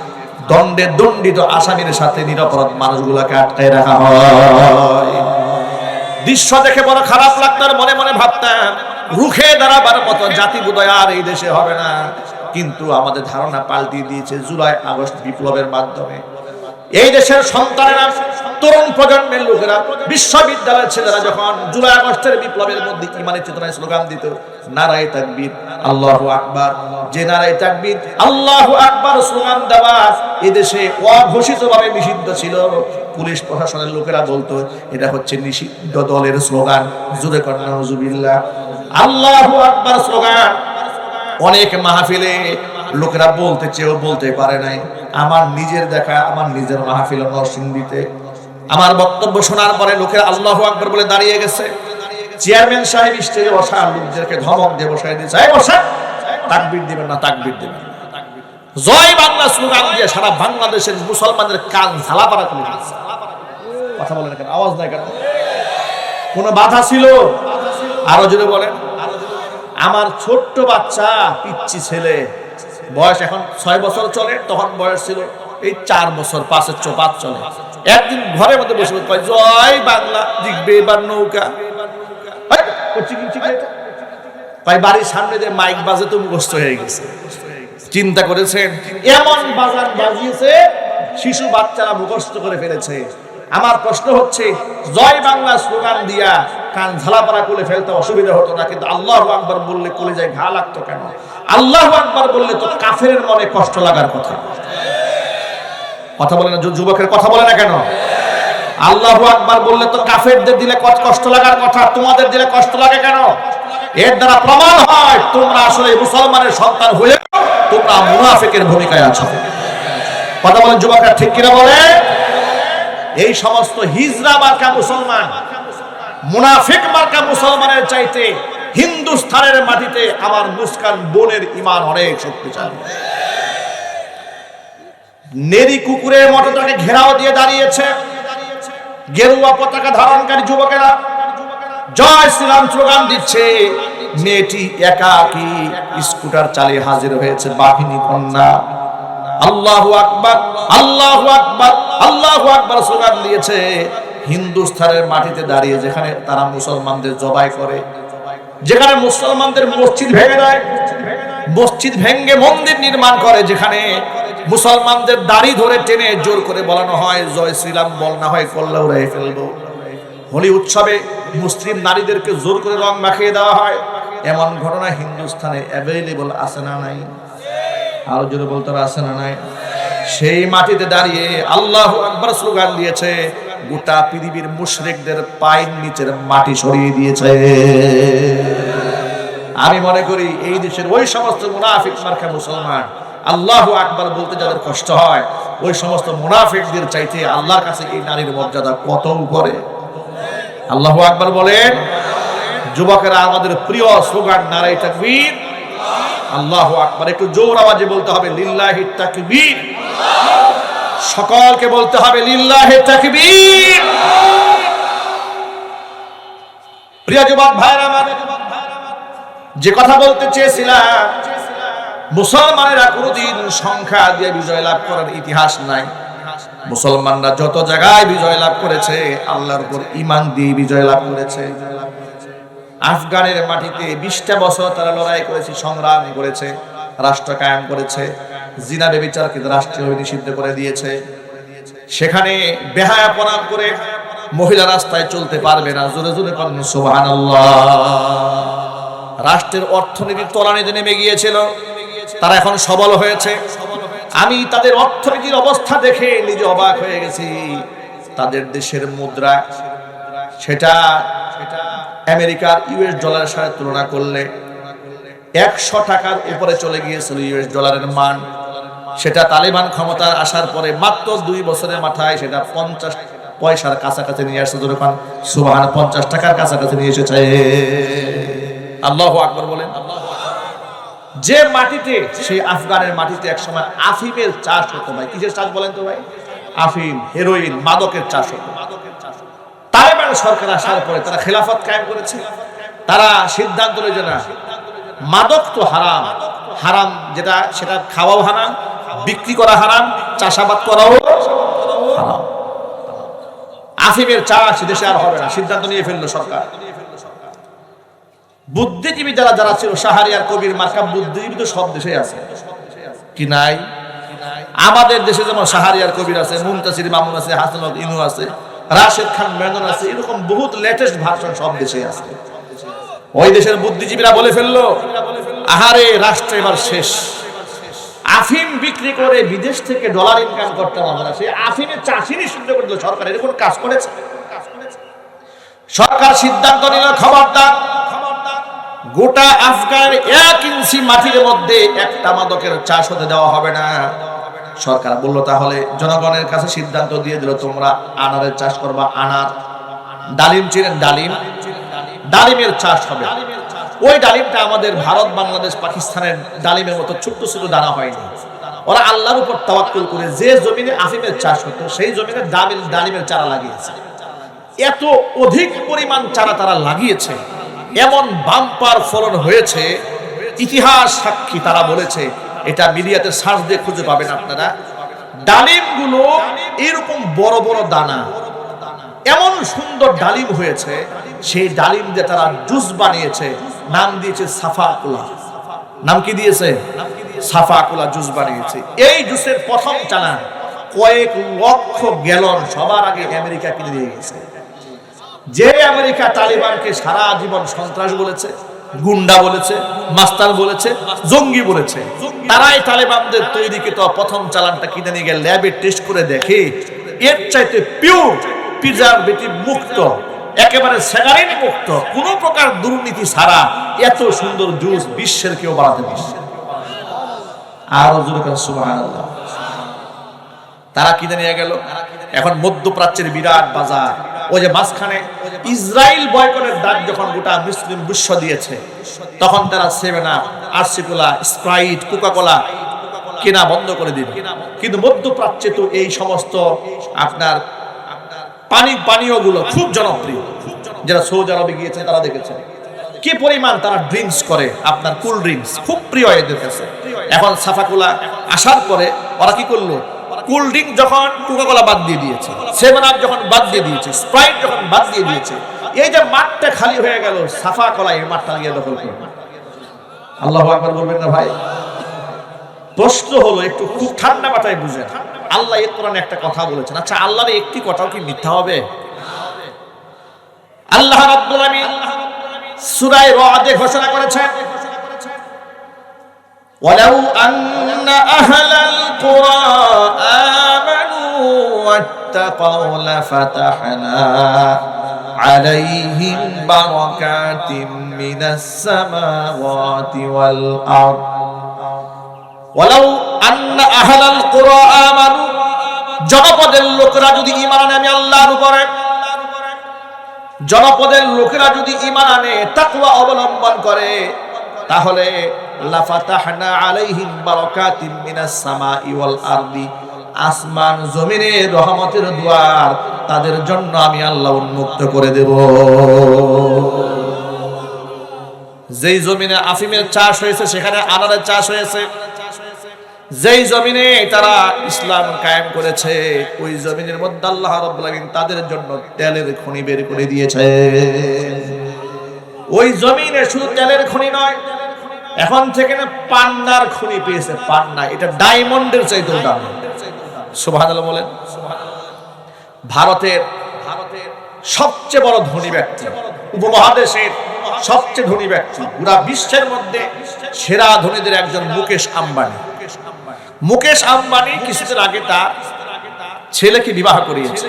S1: দণ্ডে দণ্ডিত আসামির সাথে নিরপরাধ মানুষগুলোকে আটকায় রাখা হয়। দৃশ্য দেখে বড় খারাপ লাগতাম, মনে মনে ভাবতাম রুখে দাঁড়াবার মতো জাতি বোধহয় আর এই দেশে হবে না। কিন্তু আমাদের ধারণা পাল্টিয়ে দিয়েছে জুলাই আগস্ট বিপ্লবের মাধ্যমে। এই দেশের সন্তানেরা, তরুণ প্রজন্মের লোকেরা, বিশ্ববিদ্যালয়ের ছেলেরা যখন জুলাই আগস্টের বিপ্লবের মধ্যে ইমানের চেতনায় স্লোগান দিত, নারায়ে তাকবীর, আল্লাহু আকবার, যে নারায়ে তাকবীর, আল্লাহু আকবার স্লোগান দেওয়া এই দেশে অঘোষিতভাবে নিষিদ্ধ ছিল। পুলিশ প্রশাসনের লোকেরা বলতো এটা হচ্ছে নিষিদ্ধ দলের স্লোগান। জোরে কর নাউজুবিল্লাহ। আল্লাহু আকবার স্লোগান অনেক মাহফিলে লোকেরা বলতে চেয়েও বলতে পারে নাই। আমার নিজের দেখা, আমার নিজের মাহফিল নরসিংদীতে আমার বক্তব্য শোনার পরে লোকেরা আল্লাহু আকবার বলে দাঁড়িয়ে গেছে। চেয়ারম্যান সাহেব স্টেজে বসা লোকদেরকে ধমক দিয়ে বসাই দিয়েছে, এই বসা, তাকবীর দিবেন না, তাকবীর দিবেন। জয় বাংলা স্লোগান দিয়ে সারা বাংলাদেশের মুসলমানদের কান ঝালাপাড়া করে দিয়েছে। কথা বলেন কেন? আওয়াজ নাই কেন? কোন বাধা ছিল? আরো জোরে বলেন। আমার ছোট্ট বাচ্চা, পিচ্চি ছেলে, বয়স এখন 6 বছর চলে, তখন বয়স ছিল এই 4 বছর, 5-এর চোপাত চলে। একদিন ঘরের মধ্যে বসে কয় জয় বাংলা, জিগবে এবার নৌকা। বাড়ির সামনে যে মাইক বাজে তো মুখস্থ হয়ে গেছে। চিন্তা করেছেন এমন বাজার বাজিয়েছে, শিশু বাচ্চারা মুখস্থ করে ফেলেছে। আমার প্রশ্ন হচ্ছে, জয় বাংলা স্লোগান দিয়া কান ঝালাপাড়া করে ফেলতে অসুবিধা হতো না, কিন্তু আল্লাহু আকবার বললে কলিজায় ঘা লাগতো কেন? আল্লাহু আকবার বললে তো কাফেরের মনে কষ্ট লাগার কথা। কথা বলে না, যুবকের কথা বলে না কেন? আল্লাহু আকবার বললে তো কাফেরদের দিলে কষ্ট লাগার কথা, তোমাদের দিলে কষ্ট লাগে কেন? এর দ্বারা প্রমাণ হয় তোমরা আসলে মুসলমানের সন্তান হয়ে তোমরা মুনাফিকের ভূমিকায় আছো। কথা বলেন যুবকরা, ঠিক কিনা বলে? এই সমস্ত হিজরা মার্কা মুসলমান, মুনাফিক মার্কা মুসলমানের চাইতে হিন্দুস্তানের মাটিতে আমার মুস্কান বোনের ঈমান অনেক শক্তিশালী। নেরি কুকুরের মতো তাকে ঘেরাও দিয়ে দাঁড়িয়েছে গেরুয়া পতাকা ধারণকারী যুবকেরা, জয় শ্রীরাম স্লোগান দিচ্ছে। মেয়েটি একাকী স্কুটার চালিয়ে হাজির হয়েছে, বাহিনী কন্যা। আল্লাহু আকবার, আল্লাহু আকবার, আল্লাহু আকবার স্লোগান দিয়েছে। হিন্দুস্তানের মাটিতে দাঁড়িয়ে, যেখানে তারা মুসলমানদের জবাই করে, যেখানে মুসলমানদের মসজিদ ভেঙে দেয়, মসজিদ ভেঙে মন্দির নির্মাণ করে, যেখানে মুসলমানদের দাড়ি ধরে টেনে জোর করে বলানো হয় জয় শ্রীরাম, বল না হয় কল্লা উড়াই ফেলবো। হোলি উৎসবে মুসলিম নারীদেরকে জোর করে রং মাখিয়ে দেওয়া হয়। এমন ঘটনা হিন্দুস্তানে অ্যাভেলেবল আছে না নাই? আরো জোরে বলতে আছে না নাই? সেই মাটিতে দাঁড়িয়ে আল্লাহু আকবার স্লোগান দিয়েছে, গোটা পৃথিবীর মুশরিকদের পায়ের নিচের মাটি সরিয়ে দিয়েছে। আমি মনে করি এই দেশের ওই সমস্ত মুনাফিক মার্কা মুসলমান আল্লাহু আকবার বলতে যাদের কষ্ট হয়, ওই সমস্ত মুনাফিকদের চাইতে আল্লাহর কাছে এই নারীর মর্যাদা কত উপরে। আল্লাহু আকবার বলেন। যুবকেরা, আমাদের প্রিয় স্লোগান নারায়ে তাকবীর, আল্লাহু আকবার। একটু জোর আওয়াজে বলতে হবে লিল্লাহি তাকবীর। সকলকে বলতে হবে লিল্লাহি তাকবীর। প্রিয় যুবক ভাইরা আমার, যে কথা বলতে চেয়েছিলাম, মুসলমানেরা কোনদিন সংখ্যা দিয়ে বিজয় লাভ করার ইতিহাস নাই। মুসলমানরা যত জায়গায় বিজয় লাভ করেছে, আল্লাহর উপর ঈমান দিয়ে বিজয় লাভ করেছে। আফগানের মাটিতে 20টা বছর তারা লড়াই করেছে, সংগ্রাম করেছে, রাষ্ট্র কায়েম করেছে। জিনা ব্যভিচারকে রাষ্ট্রীয়ভাবে নিষিদ্ধ করে দিয়েছে। সেখানে বেহায়াপনা করে মহিলা রাস্তায় চলতে পারবে না। জোরে জোরে বলেন সুবহানাল্লাহ। রাষ্ট্রের অর্থনীতি তলানিতে নেমে গিয়েছিল, তারা এখন সবল হয়েছে। আমি তাদের অর্থনীতির অবস্থা দেখে নিজে অবাক হয়ে গেছি। তাদের দেশের মুদ্রা সেটা আমেরিকার ইউএস ডলারের সাথে তুলনা করলে 100 টাকার উপরে চলে গিয়েছিল ইউএস ডলারের মান। সেটা তালিবান ক্ষমতার আসার পরে মাত্র 2 বছরের মাথায় সেটা 50 পয়সার কাছাকাছি নিয়ে আসছে। যখন সুবহান 50 টাকার কাছাকাছি নিয়ে এসেছে। আল্লাহু আকবার বলেন। যে মাটিতে, সেই আফগানের মাটিতে একসময় আফিমের চাষ হতো ভাই। কিসের চাষ বলেন তো ভাই? আফিম, হেরোইন, মাদকের চাষ হতো। তালেবান সরকার আসার পরে তারা খেলাফত কায়েম করেছে। তারা সিদ্ধান্ত নিয়েছে না, মাদক তো হারাম, হারাম যেটা সেটা খাওয়াও হারাম, বিক্রি করা হারাম, চাষাবাদ করাও হারাম। আফিমের চাষ দেশে আর হবে না, সিদ্ধান্ত নিয়ে ফেললো সরকার। বুদ্ধিজীবী যারা যারা ছিল, শাহরিয়ার কবির মার্কা বুদ্ধিজীবী তো সব দেশে আছে কি নাই? আমাদের দেশে যেমন শাহরিয়ার কবির আছে, মুনতাসির মামুন আছে, হাসান ইনু আছে, রাশেদ খান মেনন আছে, এরকম বহুত লেটেস্ট ভার্সন সব দেশে আছে। ওই দেশের বুদ্ধিজীবীরা বলে ফেললো, আহারে রাষ্ট্র এবার শেষ। আফিম বিক্রি করে বিদেশ থেকে ডলার ইনকাম করতে পারবে না, সেই আফিমের চাষি নিষিদ্ধ করে দিল সরকার। এরকম কাজ করেছে সরকার। সিদ্ধান্ত নিল, খবরদার, গোটা আফগান 1 ইঞ্চি মাটির মধ্যে একটা মাদকের চাষ হতে দেওয়া হবে না। সরকার বলল তাহলে জনগণের কাছে সিদ্ধান্ত দিয়ে দিল, তোমরা আনারের চাষ করবা। আনার, ডালিম চিনেন? ডালিম, ডালিমের চাষ হবে। ওই ডালিমটা আমাদের ভারত, বাংলাদেশ, পাকিস্তানের ডালিমের মতো ছোট্ট ছোট দানা হয়নি। ওরা আল্লাহর উপর তাওয়াক্কুল করে যে জমিনে আফিমের চাষ হতো সেই জমিনে ডালিমের চারা লাগিয়েছে। এত অধিক পরিমাণ চারা তারা লাগিয়েছে, এমন বাম্পার ফলন হয়েছে, ইতিহাস সাক্ষী। তারা বলেছে, এটা মিডিয়াতে সার্চ দিয়ে খুঁজে পাবেন আপনারা, ডালিমগুলো এরকম বড় বড় দানা, এমন সুন্দর ডালিম হয়েছে। সেই ডালিম দিয়ে তারা জুস বানিয়েছে, নাম দিয়েছে সাফাকুলা। নাম কি দিয়েছে? সাফাকুলা জুস বানিয়েছে। এই জুসের প্রথম চালান কয়েক লক্ষ গ্যালন সবার আগে আমেরিকা কিনে দিয়ে গেছে। যে আমেরিকা তালিবানকে সারা জীবন সন্ত্রাস বলেছে, গুন্ডা বলেছে, মাস্তান বলেছে, জঙ্গি বলেছে, তারাই তালেবানদের তৈরিকৃত প্রথম চালানটা কিনে নিয়ে গেলে ল্যাবে টেস্ট করে দেখে এর চাইতে পিওর, প্রিজারভেটিভ মুক্ত, একেবারে স্যাগারিন মুক্ত, কোনো প্রকার দুর্নীতি ছাড়া এত সুন্দর জুস বিশ্বের কেউ বানাতে পারে। আর সুবহানাল্লাহ। তারা কিনে নিয়ে গেল। এখন মধ্যপ্রাচ্যের বিরাট বাজার, ওই যে মাঝখানে ইসরায়েল বয়কটের ডাক যখন গোটা মুসলিম বিশ্ব দিয়েছে, তখন তারা 7 আপ, আরসি কোলা, স্প্রাইট, কোকা কোলা কেনা বন্ধ করে দিল। কিন্তু মধ্যপ্রাচ্যে তো এই সমস্ত আপনার পানীয়গুলো খুব জনপ্রিয়। যারা সৌদি আরবে গিয়েছেন তারা দেখেছেন কি পরিমাণ তারা ড্রিঙ্কস করে। আপনার কুল ড্রিঙ্কস খুব প্রিয় এদের কাছে। এখন সাফাকুলা আসার পরে ওরা কি করলো, কুল ড্রিঙ্ক যখন কোকা কোলা বাদ দিয়ে দিয়েছে, 7 আপ যখন বাদ দিয়ে দিয়েছে, স্প্রাইট যখন বাদ দিয়ে দিয়েছে, এই যে মাঠটা খালি হয়ে গেল, সাফা কোলা এই মাঠটা গিয়ে দখল করবে। আল্লাহু আকবার বলবেন না ভাই? প্রশ্ন হলো, একটু খুব ঠান্ডা মাথায় বুঝেন, আল্লাহ এই কোরআনে একটা কথা বলেছেন। আচ্ছা, আল্লাহর একটি কথাও কি মিথ্যা হবে? আল্লাহ রাব্বুল আলামিন সূরা রা'দে ঘোষণা করেছেন, ওয়ালাউ আন্না আহলাল কুরা আমানু ওয়াত্তাকাউ লাফাতাহনা আলাইহিম বারাকাতিম মিনাস সামাওয়াতি ওয়াল আরদ। ওয়ালাউ আন্না আহলাল কুরা আমানু, জনপদের লোকেরা যদি ঈমান আনে আমি আল্লাহর উপরে, জনপদের লোকেরা যদি ঈমান আনে, তাকওয়া অবলম্বন করে, তাহলে লাফাতাহনা আলাইহিম বারাকাতিম মিনাস সামাই ওয়াল আরদি, আসমান জমিনের রহমতের দুয়ার তাদের জন্য আমি আল্লাহ উন্মুক্ত করে দেব। যেই জমিনে আফিমের চাষ হয়েছে সেখানে আনারের চাষ হয়েছে। যেই জমিনে তারা ইসলাম কায়েম করেছে ওই জমিনের মধ্যে আল্লাহ রাব্বুল আলামিন তাদের জন্য তেলের খনি বের করে দিয়েছে। ওই জমিনে শুধু তেলের খনি নয়, এখন থেকে না পান্নার খনি পেয়েছে। পান্না, এটা ডায়মন্ডের চাইতেও দামি। সুবহানাল্লাহ বলেন। ভারতের সবচেয়ে বড় ধনী ব্যক্তি, উপমহাদেশের সবচেয়ে ধনী ব্যক্তি, পুরা বিশ্বের মধ্যে সেরা ধনীদের একজন মুকেশ আম্বানি। মুকেশ আম্বানি কিছুদিন আগে তার ছেলেকে বিবাহ করিয়েছে।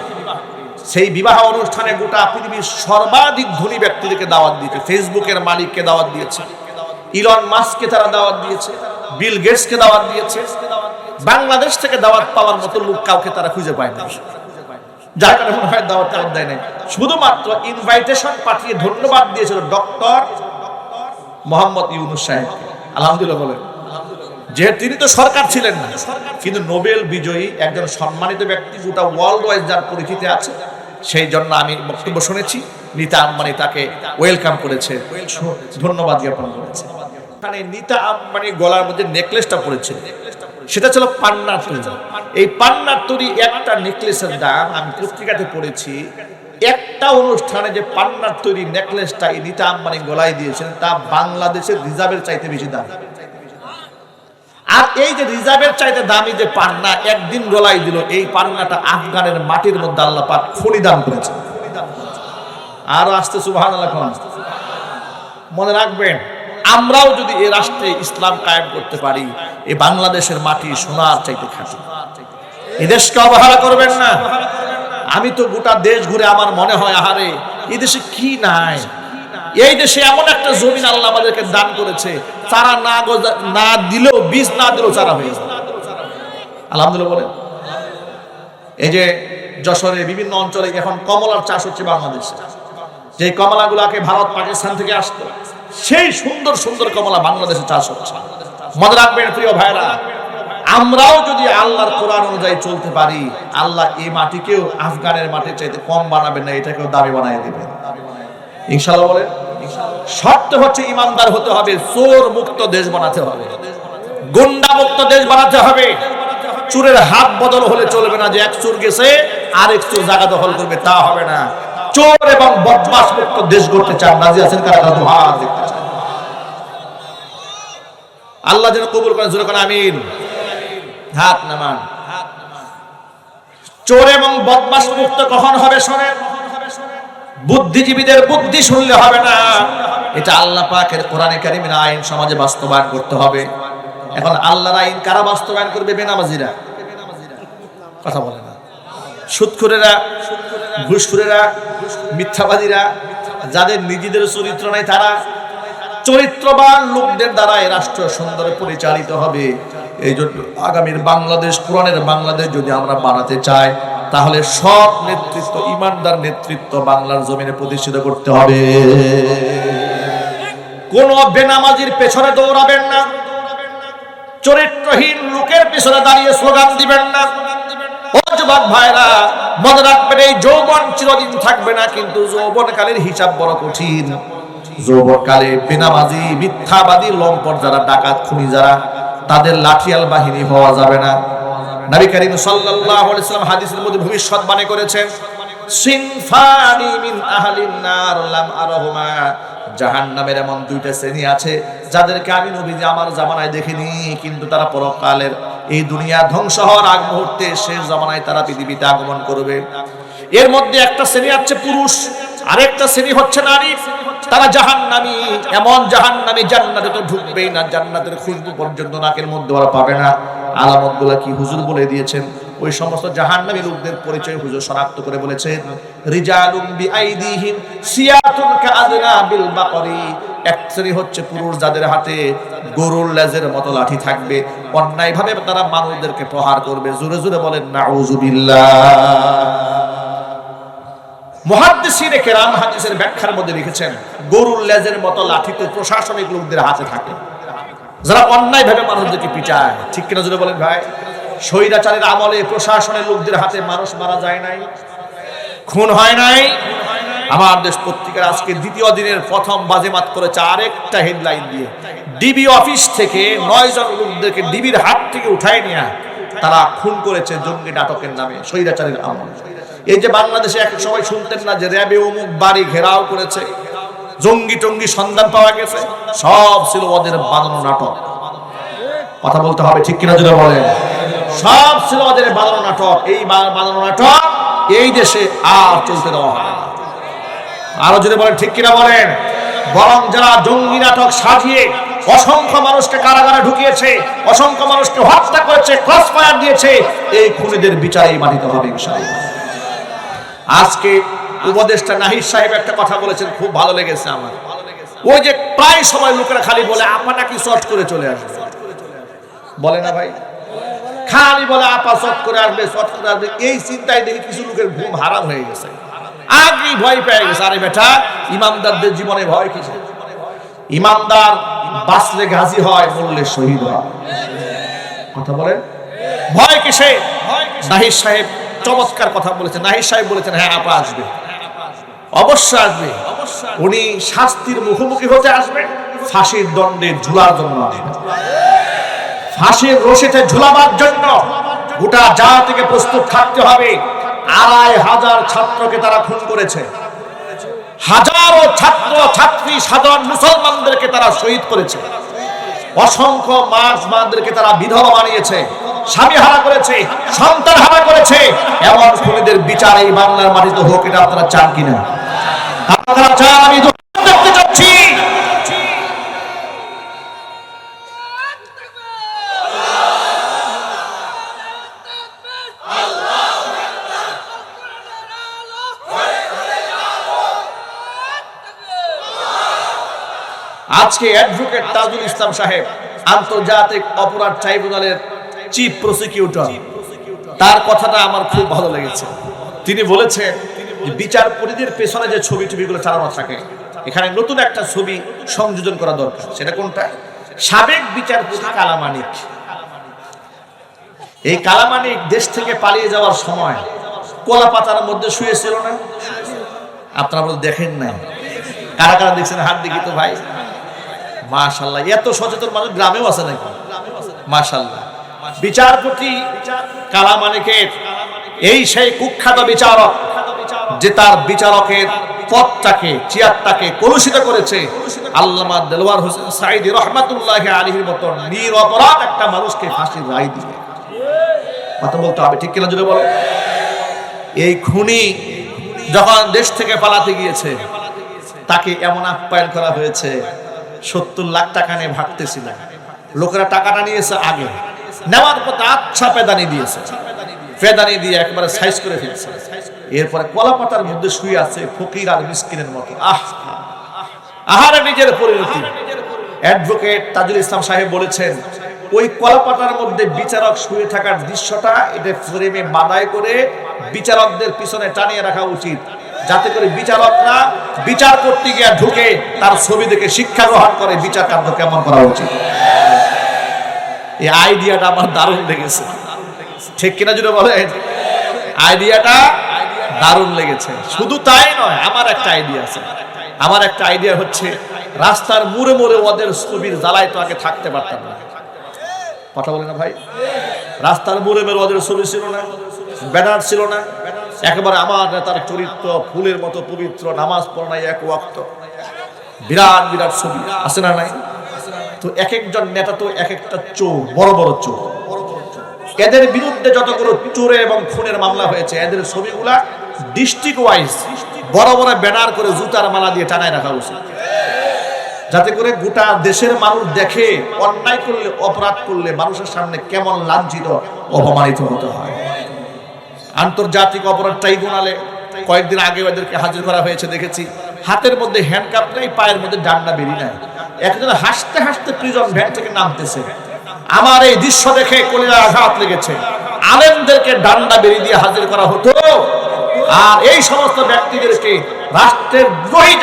S1: সেই বিবাহ অনুষ্ঠানে গোটা পৃথিবীর সর্বাধিক ধনী ব্যক্তিদেরকে দাওয়াত দিয়েছে। ফেসবুকের মালিককে দাওয়াত দিয়েছে, ইলন মাস্ককে তারা দাওয়াত দিয়েছে, বিল গেটসকে দাওয়াত দিয়েছে। বাংলাদেশ থেকে দাওয়াত পাওয়ার মতো লোক কাউকে তারা খুঁজে পায় না, যার কারণে মনে হয় দাওয়াত দেয় নাই। শুধুমাত্র ইনভাইটেশন পাঠিয়ে ধন্যবাদ দিয়েছিল ডক্টর মোহাম্মদ ইউনূস সাহেবকে। আলহামদুলিল্লাহ বলেন, যে তিনি তো সরকার ছিলেন না, কিন্তু নোবেল বিজয়ী একজন সম্মানিত ব্যক্তি, গোটা ওয়ার্ল্ড ওয়াইজ যার পরিচিতি আছে। সেই জন্য আমি বক্তব্য শুনেছি, নীতা আম্বানি তাকে ওয়েলকাম করেছে, ধন্যবাদ জ্ঞাপন করেছে। এখানে নীতা আম্বানি গলার মধ্যে নেকলেসটা পরেছে, সেটা ছিল পান্নার তৈরি। এই পান্নার তৈরি একটা নেকলেসের দাম আমি পত্রিকাতে পড়েছি, একটা অনুষ্ঠানে যে পান্নার তৈরি নেকলেসটা এই নীতা আম্বানি গলায় দিয়েছেন তা বাংলাদেশের রিজার্ভের চাইতে বেশি দাম। আর এই যে রিজার্ভের চাইতে দামি যে পান্না একদিন গলায় দিল, এই পান্নাটা আফগানের মাটির মধ্যে আল্লাহ পাক খনি দান করেছে। আরো আসতে সুবহানাল্লাহ। মনে রাখবেন, আমরাও যদি এই রাষ্ট্রে ইসলাম কায়েম করতে পারি, এই বাংলাদেশের মাটি সোনার চাইতে খাঁটি। এই দেশকে অবহেলা করবেন না। আমি তো গোটা দেশ ঘুরে আমার মনে হয়, আহারে এই দেশে কি নাই। এই দেশে এমন একটা জমিন আল্লাহ আমাদেরকে দান করেছে, চারা না দিলেও, বীজ না দিলেও চারা হয়ে যায়। আলহামদুলিল্লাহ বলেন। এই যে যশোরের বিভিন্ন অঞ্চলে এখন কমলার চাষ হচ্ছে বাংলাদেশে। যে কমলাগুলাকে ভারত পাকিস্তান থেকে আসতো, সেই সুন্দর সুন্দর কমলা বাংলাদেশে চাষ হচ্ছে। মনে রাখবেন প্রিয় ভাইরা, আমরাও যদি আল্লাহর কোরআন অনুযায়ী চলতে পারি, আল্লাহ এই মাটিকেও আফগানের মাটির চাইতে কম বানাবেন না, এটাকেও দামি বানিয়ে দিবেন ইনশাআল্লাহ বলেন। শর্ত হচ্ছে ইমানদার হতে হবে, চোর মুক্ত দেশ বানাতে হবে, গুন্ডা মুক্ত দেশ বানাতে হবে। চোরের হাত বদল হলে চলবে না, যে এক চোর গেছে আরেক চোর জায়গা দখল করবে, তা হবে না। চোর এবং বদমাশ মুক্ত দেশ গড়তে চান, রাজি আছেন কারা? হাত দেখতে চান। আল্লাহ যেন কবুল করেন, জোরে করেন আমিন। হাত নামান। চোর এবং বদমাশ মুক্ত কখন হবে শোনেন, বুদ্ধিজীবীদের বুদ্ধি শুনলে হবে না, এটা আল্লাহ পাকের কোরআনে কারীমের আইন সমাজে বাস্তবায়ন করতে হবে। এখন আল্লাহর আইন কারা বাস্তবায়ন করবে? বেনামাজিরা। কথা বলে না। সুদখোরেরা, ঘুষখোরেরা, মিথ্যাবাদীরা, যাদের নিজেদের চরিত্র নাই, তারা চরিত্রবান লোকদের দ্বারা এই রাষ্ট্র সুন্দরে পরিচালিত হবে। এই জন্য আগামীর বাংলাদেশ, কোরআনের বাংলাদেশ যদি আমরা বানাতে চাই, তাহলে সব নেতৃত্ব, ইমানদার নেতৃত্ব বাংলার জমিনে প্রতিষ্ঠিত করতে হবে। কোন বেনামাজির পেছনে দৌড়াবেন না, চরিত্রহীন লোকের পেছনে দাঁড়িয়ে স্লোগান দিবেন না। ও যুবক ভাইরা, মনে রাখবেন, এই যৌবন চিরদিন থাকবে না, কিন্তু যৌবনকালের হিসাব বড় কঠিন। যৌবনকালে বেনামাজি, মিথ্যাবাদী, লম্পট যারা, ডাকাত, খুনি যারা, তাদের লাঠিয়াল বাহিনী হওয়া যাবে না। নবী করিম সাল্লাল্লাহু আলাইহি ওয়াসাল্লাম হাদিসের মধ্যে ভবিষ্যৎবাণী করেছেন, সিনফানি মিন আহলিন নার লাম আরহুমা, জাহান্নামের এমন দুইটা শ্রেণী আছে যাদেরকে আমি নবীজি আমার জামানায় দেখিনি, কিন্তু তারা পরকালের এই দুনিয়া ধ্বংস হওয়ার আগ মুহূর্তে শেষ জামানায় তারা পৃথিবীতে আগমন করবে। এর মধ্যে একটা শ্রেণী আছে পুরুষ, আরেকটা শ্রেণী হচ্ছে নারী। তারা জাহান্নামী, এমন জাহান্নামী, জান্নাতে তো ঢুকবেই না, জান্নাতের খুশবু পর্যন্ত নাকের মধ্যে ওরা পাবে না। আলামতগুলা কি হুজুর বলে দিয়েছেন। ওই সমস্ত জাহান্নামী লোকদের পরিচয় হুজুর শনাক্ত করে বলেছেন, রিজালুম বিআইদিহিম সিয়াতুন কাআদনা বিল বাকরি। এক শ্রেণী হচ্ছে পুরুষ, যাদের হাতে গরুর লেজের মতো লাঠি থাকবে, অন্যায়ভাবে তারা মানুষদেরকে প্রহার করবে। জোরে জোরে বলেন নাউযুবিল্লাহ। মুহাদ্দিসিনে কেরাম হাদিসের ব্যাখ্যার মধ্যে লিখেছেন, গরুর লেজের মতো লাঠি তো প্রশাসনিক লোকদের হাতে থাকে, যারা অন্যায়ভাবে মানুষদেরকে পিটায়। ঠিক কিনা জোরে বলেন ভাই? স্বৈরাচারের আমলে প্রশাসনের লোকদের হাতে মানুষ মারা যায় নাই, খুন হয় নাই। আমার দেশ পত্রিকার আজকে দ্বিতীয় দিনের প্রথম বাজেমাত করেছে আরেকটা হেডলাইন দিয়ে, ডিবি অফিস থেকে 9 জন লোকদেরকে ডিবির হাত থেকে উঠায় নিয়ে তারা খুন করেছে জঙ্গি নাটকের নামে, স্বৈরাচারের আমলে। এই যে বাংলাদেশে এক সময় শুনতেন না যে র্যাবে অমুক বাড়ি ঘেরাও করেছে, জঙ্গি টঙ্গি সন্ধান পাওয়া গেছে, সব ছিল ওদের বানানো নাটক। কথা বলতে হবে, ঠিক কিনা যদি বলেন? সব ছিল ওদের বানানো নাটক। এই বানানো নাটক এই দেশে আর চলতে দেওয়া হবে না। আরো যদি বলেন ঠিক কিনা বলেন। বরং যারা জঙ্গি নাটক সাজিয়ে অসংখ্য মানুষকে কারাগারে ঢুকিয়েছে, অসংখ্য মানুষকে হত্যা করেছে, ক্রস ফায়ার দিয়েছে, এই খুনিদের বিচারে মানিতে হবে ইনশাআল্লাহ। আজকে উপদেষ্টা নাহিদ সাহেব একটা কথা বলেছেন, খুব ভালো লেগেছে আমার। ওই যে প্রায় সময় লোকেরা খালি বলে আপা নাকি শর্ট করে চলে আসবে, বলে না ভাই, খালি বলে আপা শর্ট করে আসবে, শর্ট করে আসবে। এই চিন্তায় দেখি কিছু লোকের ঘুম হারাম হয়ে গেছে, আগেই ভয় পেয়ে গেছে। আরে বেটা, ইমামদারদের জীবনে ভয় কিসে? ইমামদার বাঁচলে গাজী হয়, মরলে শহীদ হয়। কথা বলেন, ভয় কিসে? নাহিদ সাহেব চমৎকার কথা বলেছেন। নাহিদ সাহেব বলেছেন হ্যাঁ আপা আসবে, অবশ্যই আসবে। উনি শাস্তির মুখোমুখি হতে আসবেন, ফাঁসির দণ্ডে ঝুলার জন্য আসবেন। ফাঁসির রশিতে ঝুলাবার জন্য গোটা জাতিকে প্রস্তুত থাকতে হবে। ২৫০০ ছাত্রকে তারা খুন করেছে, হাজারো ছাত্র ছাত্রী সাধারণ মুসলমানদেরকে তারা শহীদ করেছে, অসংখ্য মাদেরকে তারা বিধবা বানিয়েছে, স্বামী হারা করেছে, সন্তান হারা করেছে। এমন খুনিদের বিচার এই বাংলার মাটিতে হোক, এটা আপনারা চান কিনা? আপনারা চান? আমি দেখতে চাচ্ছি। আজকে অ্যাডভোকেট তাজুল ইসলাম সাহেব, আন্তর্জাতিক অপরাধ ট্রাইব্যুনালের চিফ প্রসিকিউটর, তার কথাটা আমার খুব ভালো লেগেছে। তিনি বলেছেন যে বিচারপতিদের পেছনে যে ছবি টবিগুলো চালানো থাকে, এখানে নতুন একটা ছবি সংযোজন করা দরকার। সেটা কোনটা? সাবেক বিচারপতি কালামানিক। এই কালামানিক দেশ থেকে পালিয়ে যাওয়ার সময় কলা পাতার মধ্যে শুয়েছিল না? আপনারা বলতে দেখেন না? কারা কারা দেখছেন হাত দেখি তো ভাই। মাশাআল্লাহ, এত সচেতন মানুষ গ্রামেও আছে নাকি? মাশাআল্লাহ। বিচারপতি কালামানিকের এই সেই কুখ্যাত বিচারক, যে তার বিচারকের পদটাকে, চেয়ারটাকে কলুষিত করেছে আল্লামা দেলওয়ার হোসেন সাঈদী রহমাতুল্লাহি আলাইহির মতো নিরপরাধ একটা মানুষকে ফাঁসির রায় দিয়ে। কথা বলতে হবে, ঠিক কিনা জুড়ে বলো। এই খুনি যখন দেশ থেকে পালাতে গিয়েছে, তাকে এমন আপ্যায়ন করা হয়েছে, ৭০ লাখ টাকা নিয়ে ভাগতেছিল। লোকেরা টাকাটা নিয়েছে আগে, নেওয়ার পর আচ্ছা পেদানি দিয়েছে, পেদানি দিয়ে একবারে সাইজ করে ফেলছে। এরপরে কলা পাতার মধ্যে শুয়ে আছে ফকির আর মিসকিনের মতো। আহারে নিজের পরিণতি। অ্যাডভোকেট তাজুল ইসলাম সাহেব বলেছেন, ওই কলা পাতার মধ্যে বিচারক শুয়ে থাকার দৃশ্যটা এটা ফ্রেমে বাঁধাই করে বিচারকদের পিছনে টানিয়ে রাখা উচিত, যাতে করে বিচারকরা বিচার করতে গিয়ে ঢুকে তার ছবি দেখে শিক্ষা গ্রহণ করে বিচার কার্য কেমন করা উচিত। এই আইডিয়াটা আমার দারুণ লেগেছে, ঠিক কিনা যদি বলেন? আইডিয়াটা দারুণ লেগেছে। শুধু তাই নয়, আমার একটা আইডিয়া আছে। আমার একটা আইডিয়া হচ্ছে, রাস্তার মোড়ে মোড়ে ওদের ছবির জ্বালায় তো আগে থাকতে পারতাম না। কথা বলে না ভাই? রাস্তার মোড়ে মোড়ে ওদের ছবি ছিল না, ব্যানার ছিল না, একেবারে আমার নেতার চরিত্র ফুলের মতো পবিত্র, নামাজ পড়া নাই এক ওয়াক্ত, বিরাট বিরাট ছবি আছে না নাই? তো এক একজন নেতা তো এক একটা চোর, বড় বড় চোর। এদের বিরুদ্ধে যতগুলো চোরে এবং খুনের মামলা হয়েছে, এদের ছবিগুলা ডিস্ট্রিক্ট ওয়াইজ বড় বড় ব্যানার করে জুতার মালা দিয়ে টানায় রাখা উচিত, যাতে করে গোটা দেশের মানুষ দেখে অন্যায় করলে, অপরাধ করলে মানুষের সামনে কেমন লাঞ্ছিত, অপমানিত হতে হয়। আন্তর্জাতিক অপরাধ ট্রাইব্যুনালে কয়েকদিন আগে ওদেরকে হাজির করা হয়েছে, দেখেছি হাতের মধ্যে হ্যান্ডকাপ নেই, পায়ের মধ্যে ডান্ডা বেরিয়ে নেয়। একজন হাসতে হাসতে প্রিজন ভ্যান থেকে নামতেছে। আমার এই দৃশ্য দেখে কোলের আঘাত লেগেছে। আলেমদেরকে ডান্ডা বেরিয়ে দিয়ে হাজির করা হতো, আর এই সমস্ত ব্যক্তিদেরকে রাষ্ট্রের দ্রোহী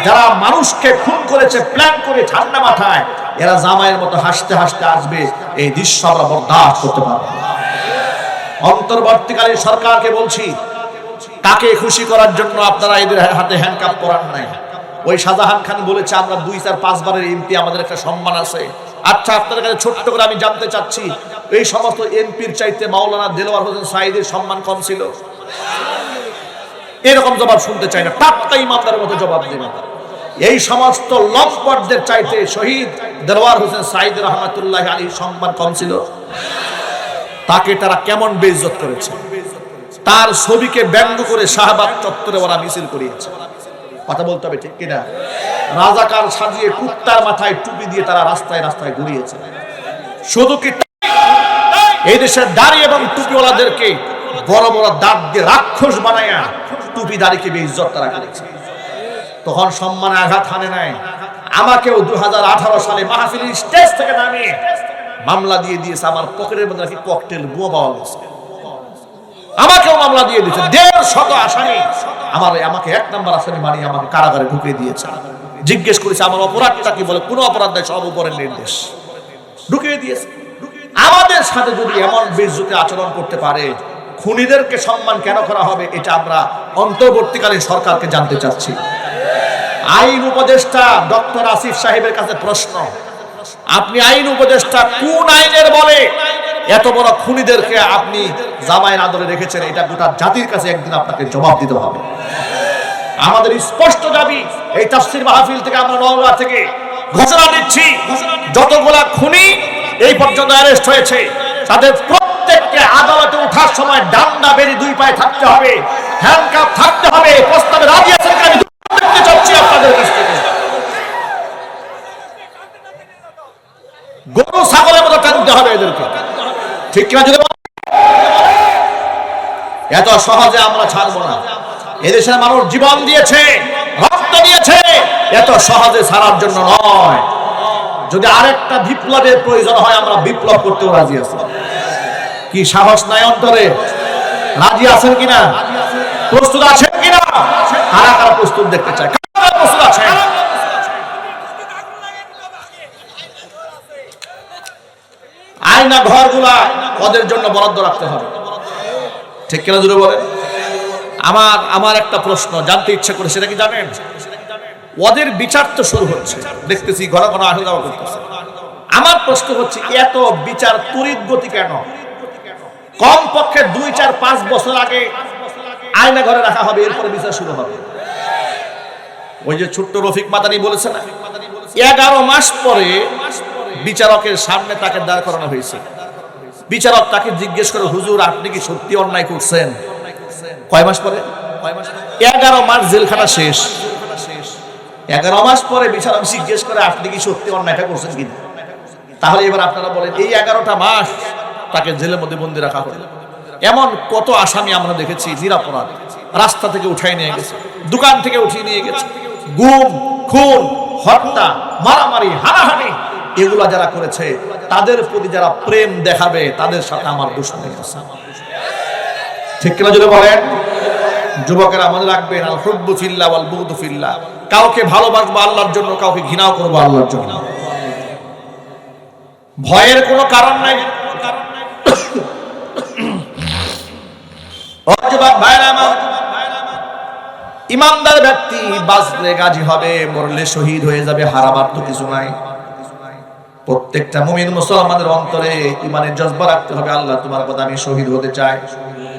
S1: যারা মানুষকে খুন করেছে প্ল্যান করে ঠান্ডা মাথায়, এরা জামাইয়ের মতো হাসতে হাসতে আসবে। এই দৃশ্য আমরা বরদাস্ত করতে পারবো না। অন্তর্বর্তীকালীন সরকারকে বলছি, তাকে খুশি করার জন্য আপনারা এদের হাতে হ্যান্ডকাপ পরান নাই। ওই শাহজাহান খান বলেছে আমরা ২, ৪, ৫ বারের এমপি, আমাদের একটা সম্মান আছে। আচ্ছা, আপনাদের কাছে ছোট্ট করে আমি জানতে চাচ্ছি, এই সমস্ত এমপির চাইতে মাওলানা দেলওয়ার হোসেন সাঈদীর সম্মান কম ছিল? এরকম জবাব শুনতে চাই না, টাটকা ইমানদারের মতো জবাব দেবেন। এই সমস্ত লম্পটদের চাইতে শহীদ দেলওয়ার হোসেন সাঈদী রহমাতুল্লাহি আলাইহির সম্মান কম ছিল? তাকে তারা কেমন বেইজ্জত করেছে। তার ছবিকে ব্যঙ্গ করে শাহবাগ চত্বরে ওরা মিছিল করিয়েছে। কথা বলতে হবে ঠিক কিনা? রাজাকার সাজিয়ে কুত্তার মাথায় টুপি দিয়ে তারা রাস্তায় রাস্তায় ঘুরিয়েছে। শুধু কি এই দেশের দাড়ি এবং টুপিওয়ালাদেরকে বড় বড় দাঁত দিয়ে রাক্ষস বানায়া টুপি দাড়িকে বেইজ্জত তারা করেছে। তখন সম্মানে আঘাত হানে নাই। আমাকেও 2018 সালে মাহফিল স্টেজ থেকে নামিয়ে মামলা দিয়ে দিয়েছে। আমার পকেটের মধ্যে নাকি ককটেল বোমা পাওয়া গেছে। আমাকেও মামলা দিয়ে দিয়েছে। 150 আসামি আমাকে 1 নম্বর আসামি বানিয়ে আমাকে কারাগারে ঢুকিয়ে দিয়েছে। জিজ্ঞেস করেছে আমার অপরাধটা কি, বলে কোনো অপরাধ নাই, সব উপরের নির্দেশ। ঢুকিয়ে দিয়েছে। আমাদের সাথে যদি এমন বেইজ্জতি আচরণ করতে পারে, খুনিদেরকে সম্মান কেন করা হবে? এটা আমরা অন্তর্বর্তীকালীন সরকারকে জানতে চাচ্ছি। আইন উপদেষ্টা ডক্টর আসিফ সাহেবের কাছে প্রশ্ন, আপনি আইন উপদেষ্টা, কোন আইনের বলে এত বড় খুনিদেরকে আপনি জামাইয়ের আদরে রেখেছেন? এটা গোটা জাতির কাছে একদিন আপনাকে জবাব দিতে হবে। আমাদের স্পষ্ট দাবি, এই তাফসীর মাহফিল থেকে আমরা নওগাঁ থেকে ঘোষণা দিচ্ছি, যতগুলা খুনি এই পর্যন্ত অ্যারেস্ট হয়েছে তাদের প্রত্যেককে আদালতে ওঠার সময় ডান্ডা বেরি 2 পায়ে থাকতে হবে, হ্যান্ডকাপ থাকতে হবে। প্রস্তাবে রাজি আছেন কিনা আমি দেখতে চাচ্ছি আপনাদের কাছ থেকে। গরু ছাগলের মতো টানতে হবে এদেরকে, ঠিক কিনা? যদি এত সহজে আমরা ছাড়বো না। এদেশের মানুষ জীবন দিয়েছে, রক্ত দিয়েছে, এত সহজে ছাড়ার জন্য নয়। যদি আরেকটা বিপ্লবের প্রয়োজন হয় আমরা বিপ্লব করতেও রাজি আছি। কি সাহস নাই অন্তরে? রাজি আছেন কিনা? প্রস্তুত আছেন কিনা? কারা কারা প্রস্তুত দেখতে চায়? কারা প্রস্তুত আছেন? আয়না ঘরগুলা ওদের জন্য বরাদ্দ রাখতে হবে, ঠিক কিনা জুড়ে বলেন? আমার একটা প্রশ্ন জানতে ইচ্ছে করে, সেটা কি জানেন? ওদের বিচার তো শুরু হচ্ছে, দেখতেছি ঘন ঘন আসা যাওয়া করতেছে। আমার প্রশ্ন হচ্ছে, এত বিচার তড়িৎ গতি কেন? কমপক্ষে 2, 4, 5 বছর আগে আয়না ঘরে রাখা হবে, এরপরে বিচার শুরু হবে। ওই যে ছোট্ট রফিক মাদানি বলেছে না, 11 মাস পরে বিচারকের সামনে তাকে দাঁড় করানো হয়েছে। বিচারক তাকে জিজ্ঞেস করে, হুজুর আপনি কি সত্যি অন্যায় করছেন? কয় মাস পরে? 11 মাস জেলখানা শেষ। 11 মাস পরে বিচারক জিজ্ঞেস করে, আপনি কি সত্যি অন্যায়টা করছেন কিনা? তাহলে এবার আপনারা বলেন, এই 11টা মাস তাকে জেলের মধ্যে বন্দি রাখা হলো। এমন কত আসামি আমরা দেখেছি নিরাপরাধ, রাস্তা থেকে উঠাই নিয়ে গেছে, দোকান থেকে উঠিয়ে নিয়ে গেছে। গুম, খুন, হত্যা, মারামারি, হানাহানি, এগুলা যারা করেছে তাদের প্রতি যারা প্রেম দেখাবে তাদের সাথে আমার দুশমনি আছে, ঠিক কিনা যদি বলেন? যুবকেরা মনে রাখবেন, আল হুব্বু ফিল্লাহ ওয়াল বুগদু ফিল্লাহ। কাউকে ভালোবাসবো আল্লাহর জন্য, কাউকে ঘৃণাও করবো আল্লাহর জন্য। ভয়ের কোনো কারণ নাই। ইমানদার ব্যক্তি বাঁচলে গাজী হবে, মরলে শহীদ হয়ে যাবে, হারাবার তো কিছু নাই। প্রত্যেকটা মুমিন মুসলমানের অন্তরে ইমানের জজবা রাখতে হবে, আল্লাহ তোমার কথা আমি শহীদ হতে চাই।